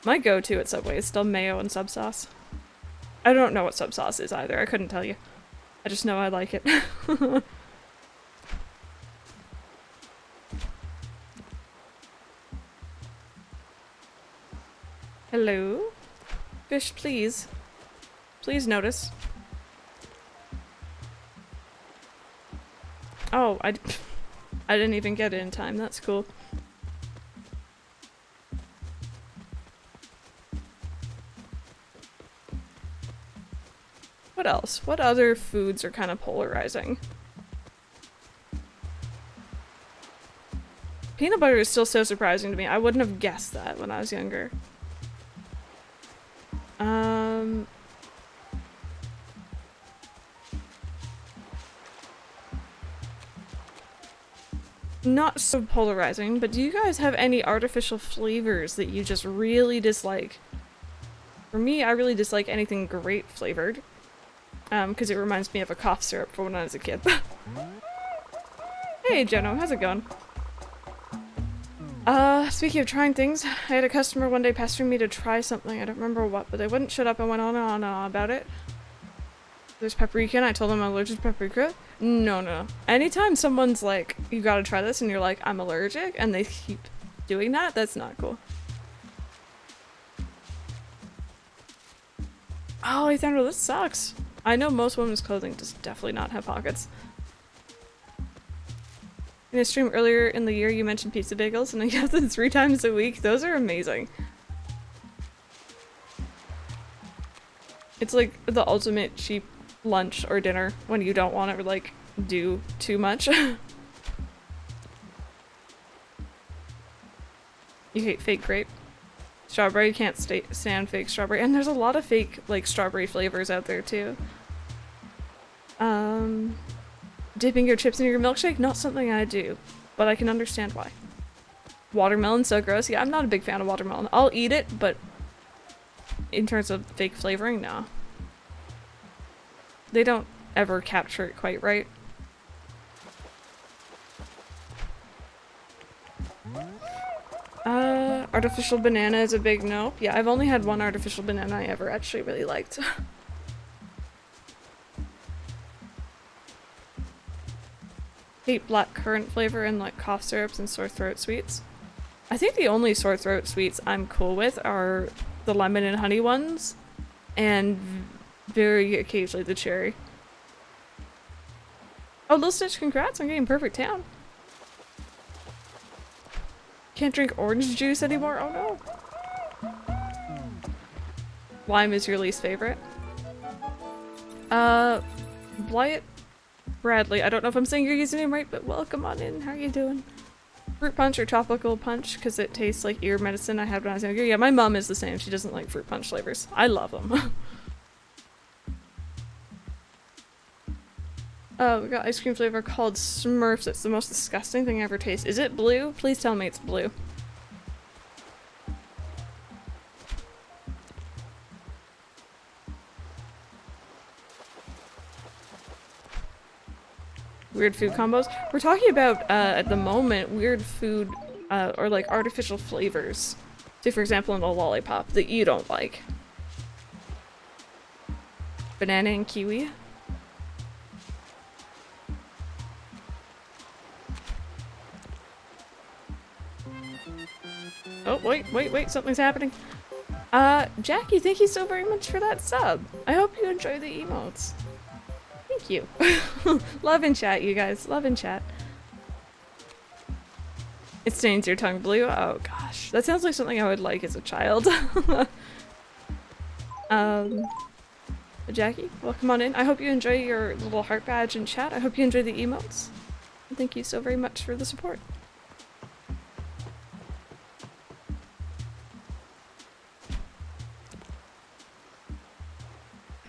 My go-to at Subway is still mayo and sub sauce. I don't know what sub sauce is either. I couldn't tell you. I just know I like it. Hello? Fish, please. Please notice. Oh, I didn't even get it in time. That's cool. What else? What other foods are kind of polarizing? Peanut butter is still so surprising to me. I wouldn't have guessed that when I was younger. Not so polarizing, but do you guys have any artificial flavors that you just really dislike? For me, I really dislike anything grape flavored. Because it reminds me of a cough syrup from when I was a kid. Hey, Jono, how's it going? Speaking of trying things, I had a customer one day pestering me to try something. I don't remember what, but they wouldn't shut up and went on and on and on about it. There's paprika, and I told them I'm allergic to paprika. No. Anytime someone's like, you gotta try this, and you're like, I'm allergic, and they keep doing that, that's not cool. Oh, Ethan, this sucks. I know most women's clothing does definitely not have pockets. In a stream earlier in the year, you mentioned pizza bagels, and I get them 3 times a week. Those are amazing. It's like the ultimate cheap lunch or dinner when you don't want to, like, do too much. You hate fake grape. Strawberry, can't stand fake strawberry. And there's a lot of fake, like, strawberry flavors out there, too. Dipping your chips in your milkshake? Not something I do, but I can understand why. Watermelon, so gross. Yeah, I'm not a big fan of watermelon. I'll eat it, but in terms of fake flavoring, no. They don't ever capture it quite right. Artificial banana is a big no. Yeah, I've only had one artificial banana I ever actually really liked. Hate black currant flavor in like cough syrups and sore throat sweets. I think the only sore throat sweets I'm cool with are the lemon and honey ones, and very occasionally the cherry. Oh, Lil Stitch, congrats on getting Perfect Town. Can't drink orange juice anymore? Oh no. Lime is your least favorite? Wyatt Bradley. I don't know if I'm saying your username right, but welcome on in. How are you doing? Fruit punch or tropical punch because it tastes like ear medicine I had when I was younger. Yeah, my mom is the same. She doesn't like fruit punch flavors. I love them. We got ice cream flavor called Smurfs. It's the most disgusting thing I ever tasted. Is it blue? Please tell me it's blue. Weird food combos. We're talking about, at the moment, weird food, or like artificial flavors. Say, for example, in a lollipop that you don't like. Banana and kiwi. Oh, wait, something's happening. Jackie, thank you so very much for that sub. I hope you enjoy the emotes. Thank you. Love in chat, you guys. Love in chat. It stains your tongue blue? Oh gosh. That sounds like something I would like as a child. Jackie, welcome on in. I hope you enjoy your little heart badge in chat. I hope you enjoy the emotes. And thank you so very much for the support.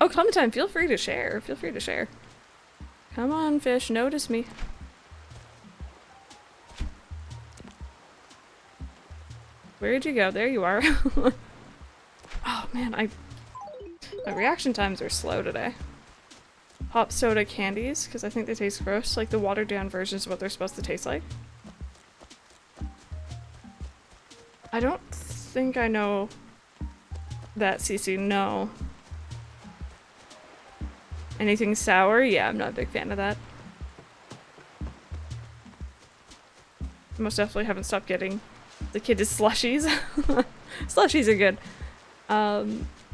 Oh, Clementine, feel free to share. Feel free to share. Come on, fish, notice me. Where'd you go? There you are. Oh man, my reaction times are slow today. Pop soda candies, because I think they taste gross. Like the watered down versions of what they're supposed to taste like. I don't think I know that, Cece. No. Anything sour? Yeah, I'm not a big fan of that. Most definitely haven't stopped getting the kid slushies. Slushies are good.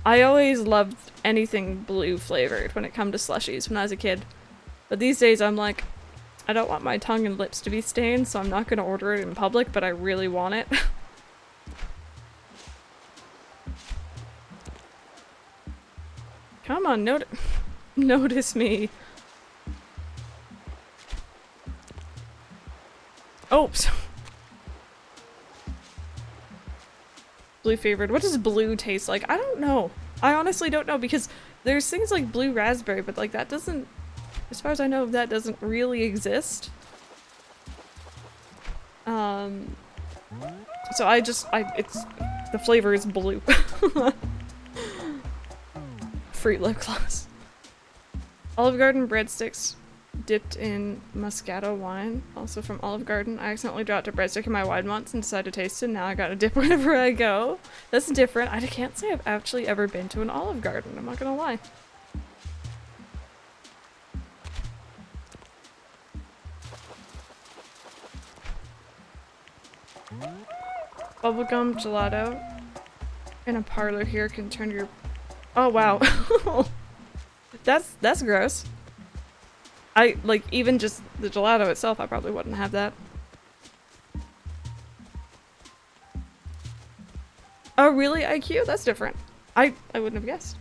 I always loved anything blue flavored when it come to slushies when I was a kid. But these days I'm like, I don't want my tongue and lips to be stained, so I'm not gonna order it in public, but I really want it. Come on, notice me. Oops. Blue favored. What does blue taste like? I don't know. I honestly don't know because there's things like blue raspberry, but like that doesn't, as far as I know, that doesn't really exist. So it's, the flavor is blue. Fruit lip gloss. Olive Garden breadsticks dipped in Moscato wine, also from Olive Garden. I accidentally dropped a breadstick in my wine once and decided to taste it. Now I gotta dip whenever I go. That's different. I can't say I've actually ever been to an Olive Garden, I'm not gonna lie. Bubblegum gelato in a parlor here can turn your... Oh wow. That's gross. I, like, even just the gelato itself, I probably wouldn't have that. Oh really, IQ? That's different. I wouldn't have guessed.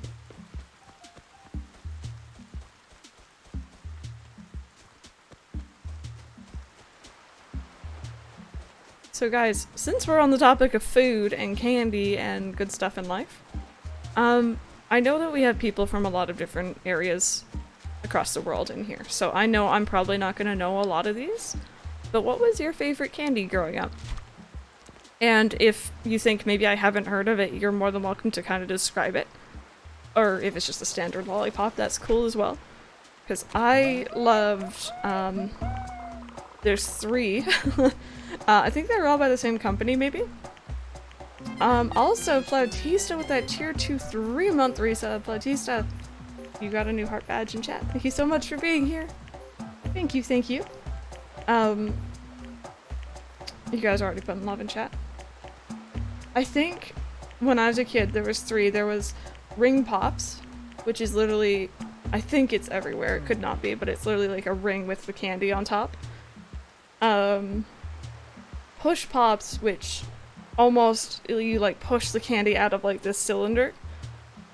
So guys, since we're on the topic of food and candy and good stuff in life, I know that we have people from a lot of different areas across the world in here, so I know I'm probably not going to know a lot of these, but what was your favorite candy growing up? And if you think maybe I haven't heard of it, you're more than welcome to kind of describe it. Or if it's just a standard lollipop, that's cool as well. Because I loved, there's 3. I think they were all by the same company, maybe? Also, Flautista with that tier 2 3-month resub. Flautista, you got a new heart badge in chat. Thank you so much for being here. Thank you, thank you. You guys already put in love in chat. I think when I was a kid, there was 3. There was Ring Pops, which is literally, I think it's everywhere. It could not be, but it's literally like a ring with the candy on top. Push Pops, which almost, you like push the candy out of like this cylinder.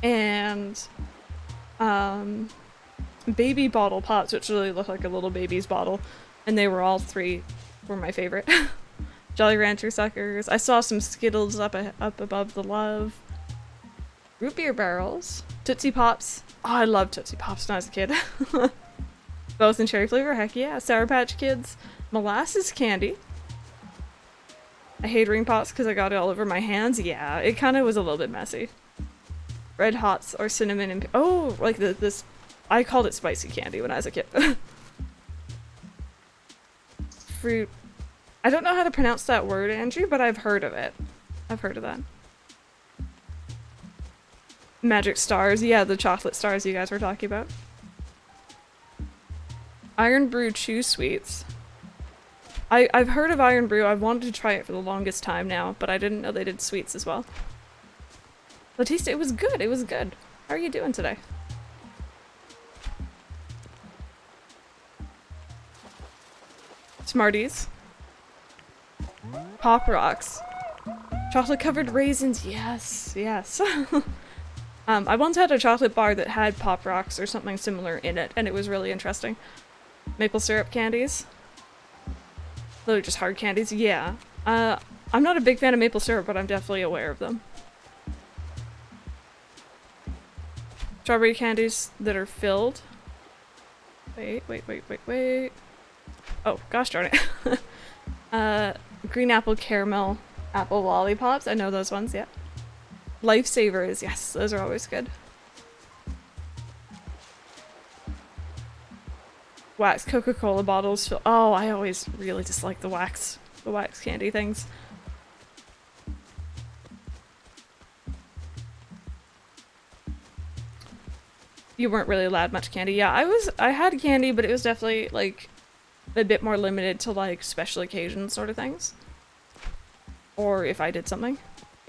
And Baby Bottle Pops, which really look like a little baby's bottle. And they were all 3 were my favorite. Jolly Rancher suckers. I saw some Skittles up above the love. Root beer barrels. Tootsie Pops. Oh, I loved Tootsie Pops when I was a kid. Both in cherry flavor, heck yeah. Sour Patch Kids. Molasses candy. I hate Ring Pops because I got it all over my hands. Yeah, it kind of was a little bit messy. Red Hots or cinnamon and... Oh, like this... I called it spicy candy when I was a kid. Fruit... I don't know how to pronounce that word, Andrew, but I've heard of it. I've heard of that. Magic Stars. Yeah, the chocolate stars you guys were talking about. Iron Brew Chew Sweets. I've heard of Iron Brew. I've wanted to try it for the longest time now, but I didn't know they did sweets as well. Batista, it was good. It was good. How are you doing today? Smarties. Pop Rocks. Chocolate covered raisins. Yes, yes. I once had a chocolate bar that had Pop Rocks or something similar in it, and it was really interesting. Maple syrup candies. Those are just hard candies, yeah. I'm not a big fan of maple syrup, but I'm definitely aware of them. Strawberry candies that are filled. Wait. Oh, gosh darn it. Green apple caramel apple lollipops. I know those ones, yeah. Lifesavers, yes, those are always good. Wax Coca-Cola bottles. Oh, I always really dislike the wax candy things. You weren't really allowed much candy. Yeah, I had candy, but it was definitely like a bit more limited to like special occasions sort of things. Or if I did something.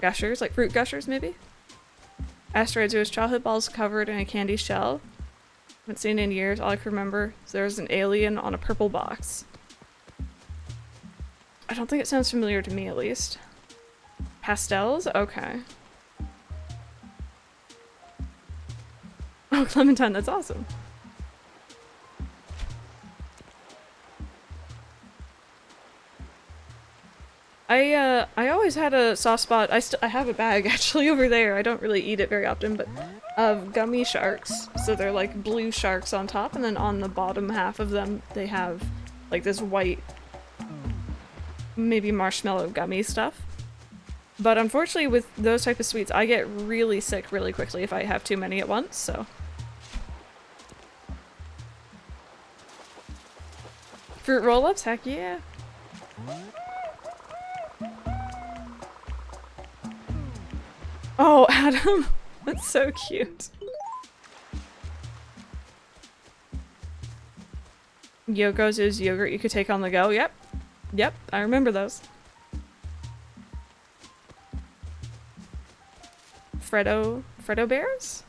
Gushers, like fruit gushers maybe? Asteroids, it was chocolate balls covered in a candy shell. Haven't seen it in years. All I can remember is there's an alien on a purple box. I don't think it sounds familiar to me at least. Pastels? Okay. Oh, Clementine, that's awesome. I always had a soft spot. I have a bag actually over there. I don't really eat it very often, but of gummy sharks. So they're like blue sharks on top, and then on the bottom half of them they have like this white, maybe marshmallow gummy stuff. But unfortunately with those type of sweets, I get really sick really quickly if I have too many at once, so. Fruit roll-ups? Heck yeah. Oh, Adam! That's so cute. Yoko's is yogurt you could take on the go. Yep. Yep, I remember those. Freddo Bears?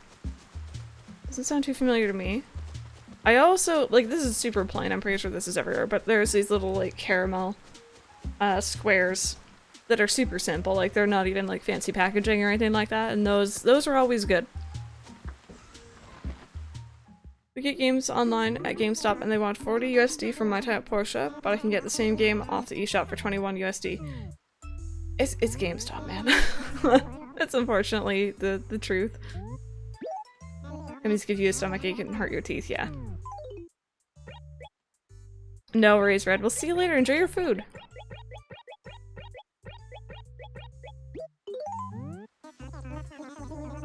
Doesn't sound too familiar to me. I also, like, this is super plain, I'm pretty sure this is everywhere, but there's these little, like, caramel squares that are super simple, like, they're not even, like, fancy packaging or anything like that, and those are always good. We get games online at GameStop and they want 40 USD from my time at Porsche, but I can get the same game off the eShop for 21 USD. It's GameStop, man. That's unfortunately the truth. That means give you a stomachache and hurt your teeth, yeah. No worries, Red. We'll see you later. Enjoy your food.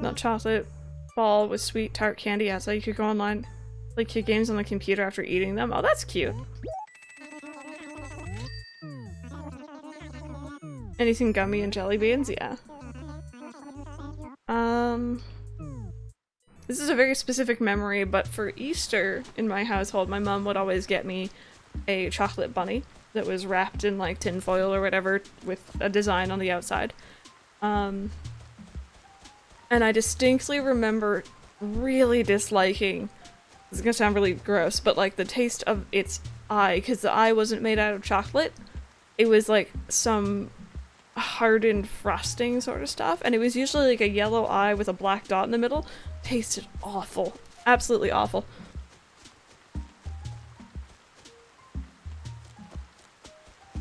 Not chocolate ball with sweet tart candy. Yeah, so you could go online, like kid games on the computer after eating them. Oh, that's cute. Anything gummy and jelly beans? Yeah. This is a very specific memory, but for Easter in my household, my mom would always get me a chocolate bunny that was wrapped in like tin foil or whatever with a design on the outside. And I distinctly remember really disliking, this is gonna sound really gross, but like the taste of its eye, because the eye wasn't made out of chocolate. It was like some hardened frosting sort of stuff, and it was usually like a yellow eye with a black dot in the middle. Tasted awful. Absolutely awful.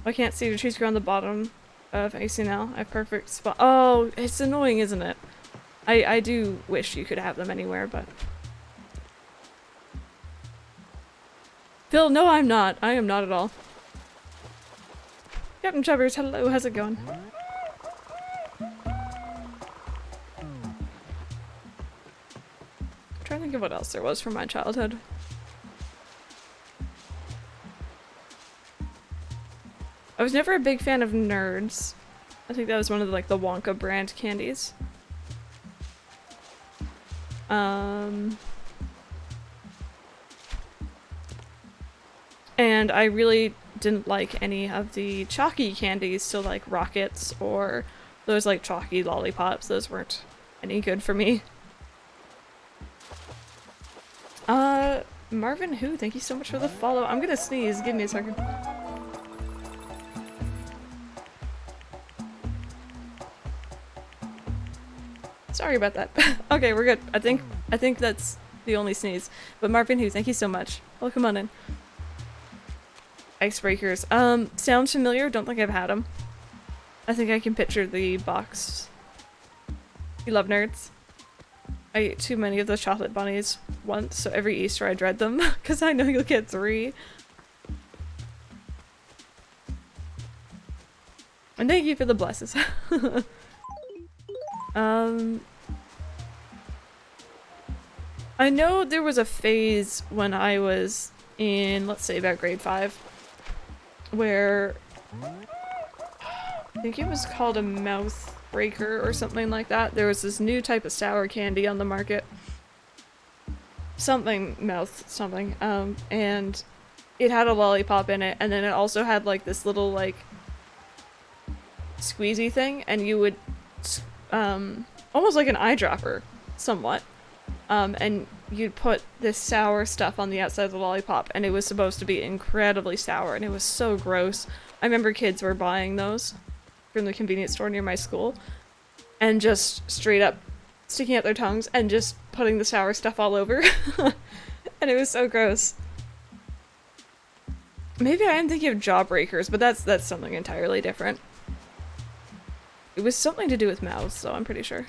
I can't see the trees grow on the bottom of ACNL. I have perfect spot. Oh, it's annoying, isn't it? I do wish you could have them anywhere, but... Phil, no I'm not. I am not at all. Captain Chubbers, hello, how's it going? I'm trying to think of what else there was from my childhood. I was never a big fan of Nerds. I think that was one of the, like the Wonka brand candies. And I really didn't like any of the chalky candies, so like Rockets or those like chalky lollipops. Those weren't any good for me. Marvin Who, thank you so much for the follow. I'm gonna sneeze, give me a second. Sorry about that. Okay, we're good. I think that's the only sneeze. But Marvin Hu, thank you so much. Welcome on in. Icebreakers. Sounds familiar. Don't think I've had them. I think I can picture the box. You love nerds. I ate too many of those chocolate bunnies once, so every Easter I dread them because I know you'll get 3. And thank you for the blesses. I know there was a phase when I was in, let's say, about grade 5, where I think it was called a mouth breaker or something like that. There was this new type of sour candy on the market. Something mouth something. And it had a lollipop in it, and then it also had like this little like squeezy thing, and you would almost like an eyedropper somewhat. And you'd put this sour stuff on the outside of the lollipop, and it was supposed to be incredibly sour, and it was so gross. I remember kids were buying those from the convenience store near my school, and just straight up sticking out their tongues and just putting the sour stuff all over. And it was so gross. Maybe I am thinking of jawbreakers, but that's something entirely different. It was something to do with mouths, so I'm pretty sure.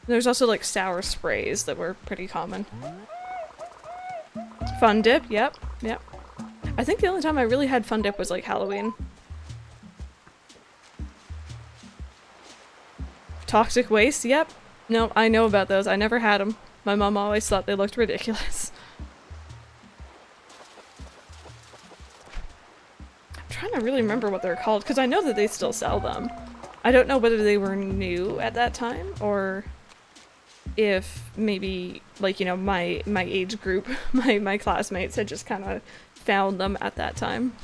There's also like sour sprays that were pretty common. Fun dip, yep. I think the only time I really had fun dip was like Halloween. Toxic waste, yep. No, I know about those. I never had them. My mom always thought they looked ridiculous. I'm trying to really remember what they're called, because I know that they still sell them. I don't know whether they were new at that time, or if maybe, like, you know, my age group, my classmates had just kind of found them at that time.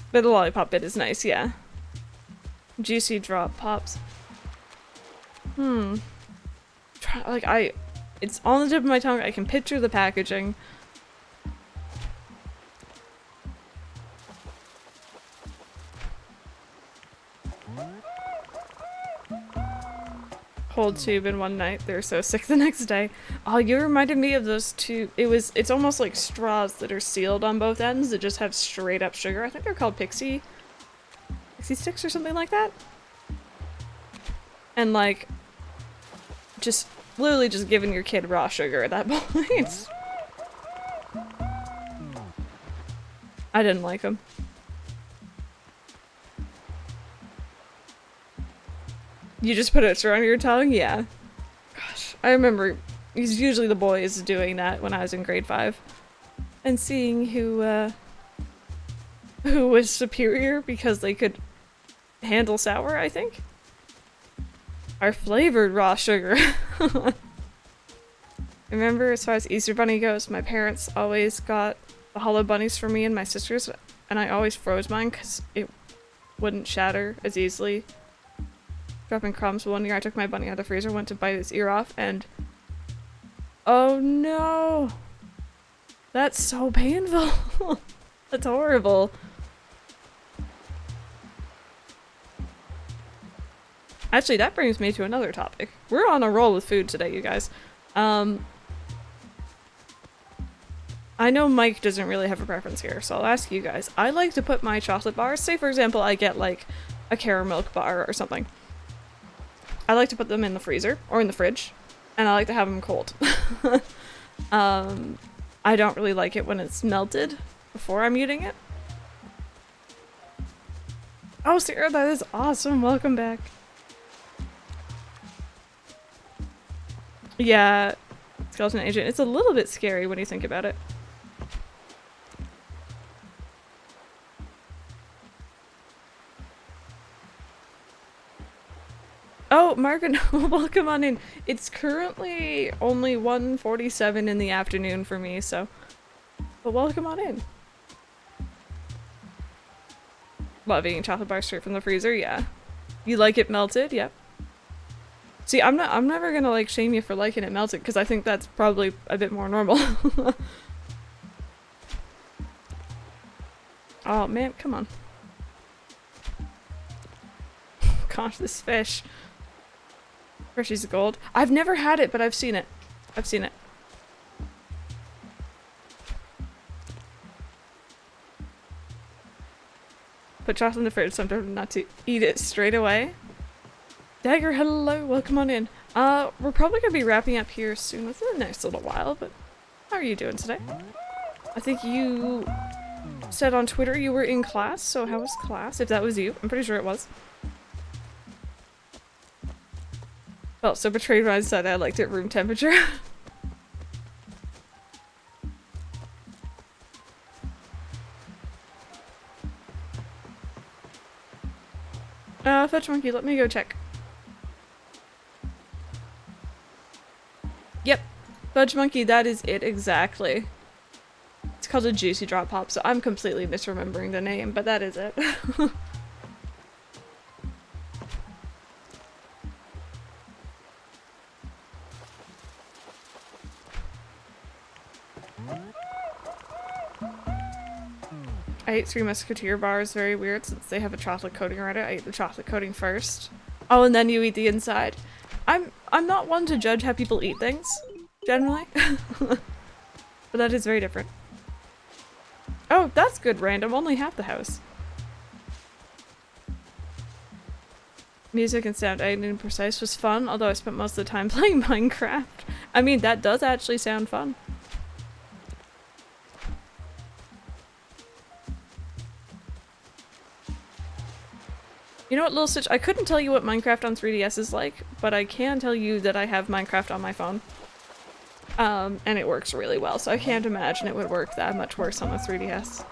But the lollipop bit is nice, yeah. Juicy drop pops. It's on the tip of my tongue. I can picture the packaging. Whole tube in one night. They were so sick the next day. Oh, you reminded me of those two. It's almost like straws that are sealed on both ends that just have straight up sugar. I think they're called Pixie sticks or something like that. And like, just literally just giving your kid raw sugar at that point. I didn't like them. You just put it around your tongue? Yeah. Gosh, I remember it's usually the boys doing that when I was in grade 5. And seeing who was superior because they could handle sour, I think. Our flavored raw sugar. Remember, as far as Easter Bunny goes, my parents always got the hollow bunnies for me and my sisters, and I always froze mine because it wouldn't shatter as easily. Dropping crumbs. One year I took my bunny out of the freezer, went to bite its ear off, and oh no! That's so painful! That's horrible. Actually, that brings me to another topic. We're on a roll with food today, you guys. I know Mike doesn't really have a preference here, so I'll ask you guys. I like to put my chocolate bars, say for example I get like a caramel bar or something. I like to put them in the freezer, or in the fridge, and I like to have them cold. I don't really like it when it's melted before I'm eating it. Oh, Sarah, that is awesome. Welcome back. Yeah, Skeleton Agent. It's a little bit scary when you think about it. Oh, Marvin, welcome on in. It's currently only 1:47 in the afternoon for me, so... But welcome on in. Love eating chocolate bars straight from the freezer, yeah. You like it melted? Yep. See, I'm never gonna like shame you for liking it melted because I think that's probably a bit more normal. Oh man, come on. Gosh, this fish. Fishy's gold. I've never had it, but I've seen it. I've seen it. Put chocolate in the fridge, sometimes not to eat it straight away. Dagger, hello, welcome on in. We're probably gonna be wrapping up here soon within the next little while, but how are you doing today? I think you said on Twitter you were in class, so how was class? If that was you, I'm pretty sure it was. Felt so betrayed when I said I liked it room temperature. Fetch monkey, let me go check. Yep, Fudge Monkey, that is it exactly. It's called a Juicy Drop Pop, so I'm completely misremembering the name, but that is it. I ate Three Musketeer bars, very weird since they have a chocolate coating around it. I ate the chocolate coating first. Oh, and then you eat the inside. I'm not one to judge how people eat things, generally. But that is very different. Oh, that's good random, only half the house. Music and sound editing and precise was fun, although I spent most of the time playing Minecraft. I mean, that does actually sound fun. You know what, Little Stitch? I couldn't tell you what Minecraft on 3DS is like, but I can tell you that I have Minecraft on my phone. And it works really well, so I can't imagine it would work that much worse on the 3DS.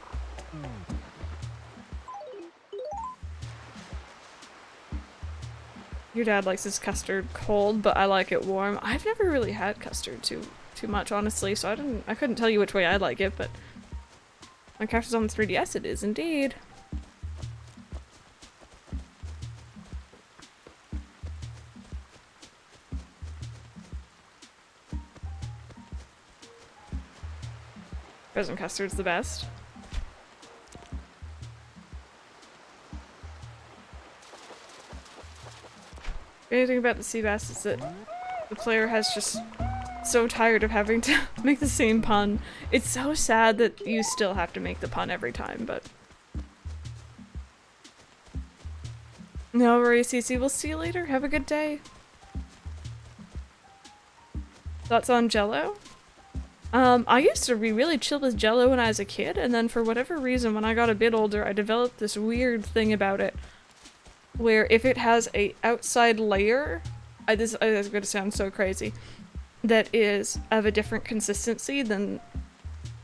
Your dad likes his custard cold, but I like it warm. I've never really had custard too much, honestly, so I couldn't tell you which way I like it, but Minecraft is on the 3DS, it is indeed. Frozen custard's the best. Anything about the sea bass is that the player has just so tired of having to make the same pun. It's so sad that you still have to make the pun every time, but... No worries, Cece. We'll see you later. Have a good day. Thoughts on Jell-O? I used to be really chill with Jell-O when I was a kid, and then for whatever reason, when I got a bit older, I developed this weird thing about it, where if it has a outside layer, this is going to sound so crazy, that is of a different consistency than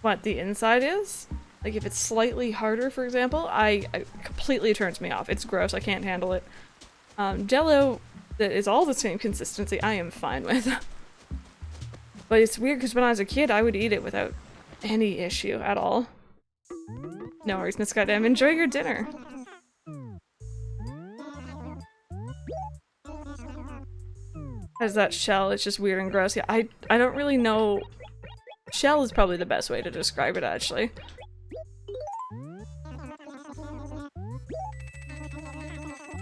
what the inside is. Like if it's slightly harder, for example, it completely turns me off. It's gross. I can't handle it. Jell-O that is all the same consistency, I am fine with. But it's weird because when I was a kid, I would eat it without any issue at all. No worries, Miss Goddamn. Enjoy your dinner. Has that shell? It's just weird and gross. Yeah, I don't really know. Shell is probably the best way to describe it, actually.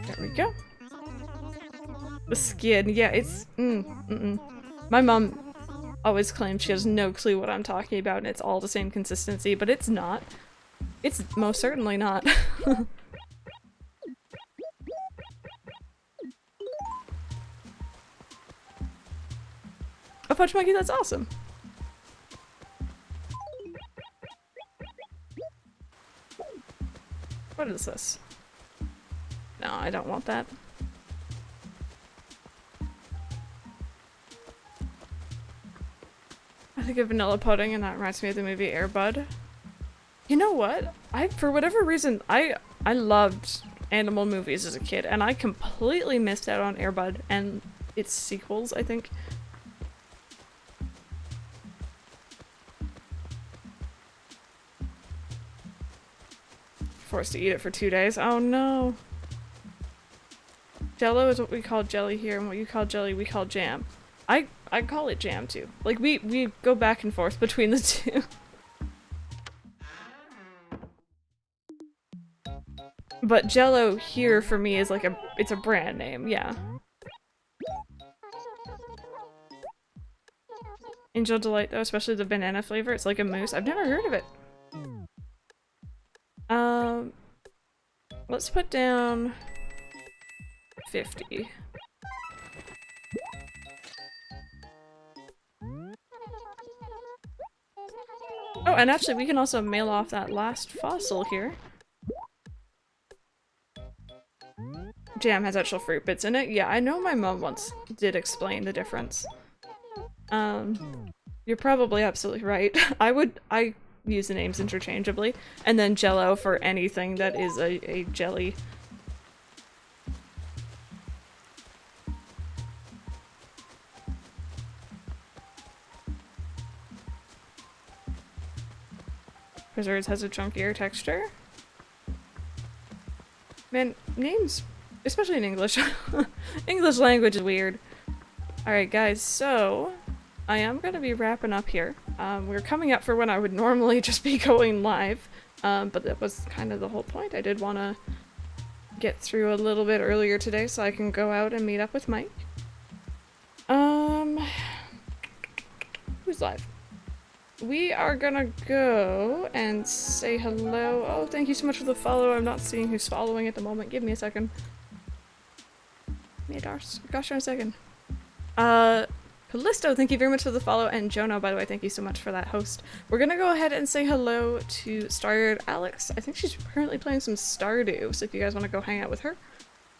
There we go. The skin, yeah, it's My mom always claims she has no clue what I'm talking about and it's all the same consistency, but it's not. It's most certainly not. A Fudge Monkey, that's awesome. What is this? No, I don't want that. I think of vanilla pudding and that reminds me of the movie Air Bud. You know what? For whatever reason, I loved animal movies as a kid and I completely missed out on Air Bud and its sequels, I think. Forced to eat it for 2 days. Oh no. Jello is what we call jelly here, and what you call jelly we call jam. I call it jam too. Like we go back and forth between the two. But Jello here for me is like it's a brand name, yeah. Angel Delight though, especially the banana flavor, it's like a mousse. I've never heard of it. Let's put down 50. Oh, and actually we can also mail off that last fossil here. Jam has actual fruit bits in it. Yeah, I know my mom once did explain the difference. You're probably absolutely right. I use the names interchangeably, and then Jello for anything that is a jelly. Preserves has a chunkier texture. Man, names, especially in English. English language is weird. Alright guys, so I am gonna be wrapping up here. We're coming up for when I would normally just be going live, but that was kind of the whole point. I did want to get through a little bit earlier today so I can go out and meet up with Mike. Who's live? We are gonna go and say hello. Oh, thank you so much for the follow. I'm not seeing who's following at the moment. Give me a second. Gosh, darn a second. Callisto, thank you very much for the follow, and Jono, by the way, thank you so much for that host. We're gonna go ahead and say hello to Starred Alex. I think she's currently playing some Stardew, so if you guys want to go hang out with her.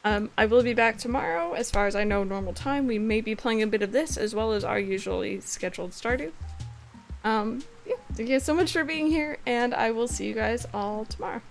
I will be back tomorrow, as far as I know, normal time. We may be playing a bit of this, as well as our usually scheduled Stardew. Yeah, thank you so much for being here, and I will see you guys all tomorrow.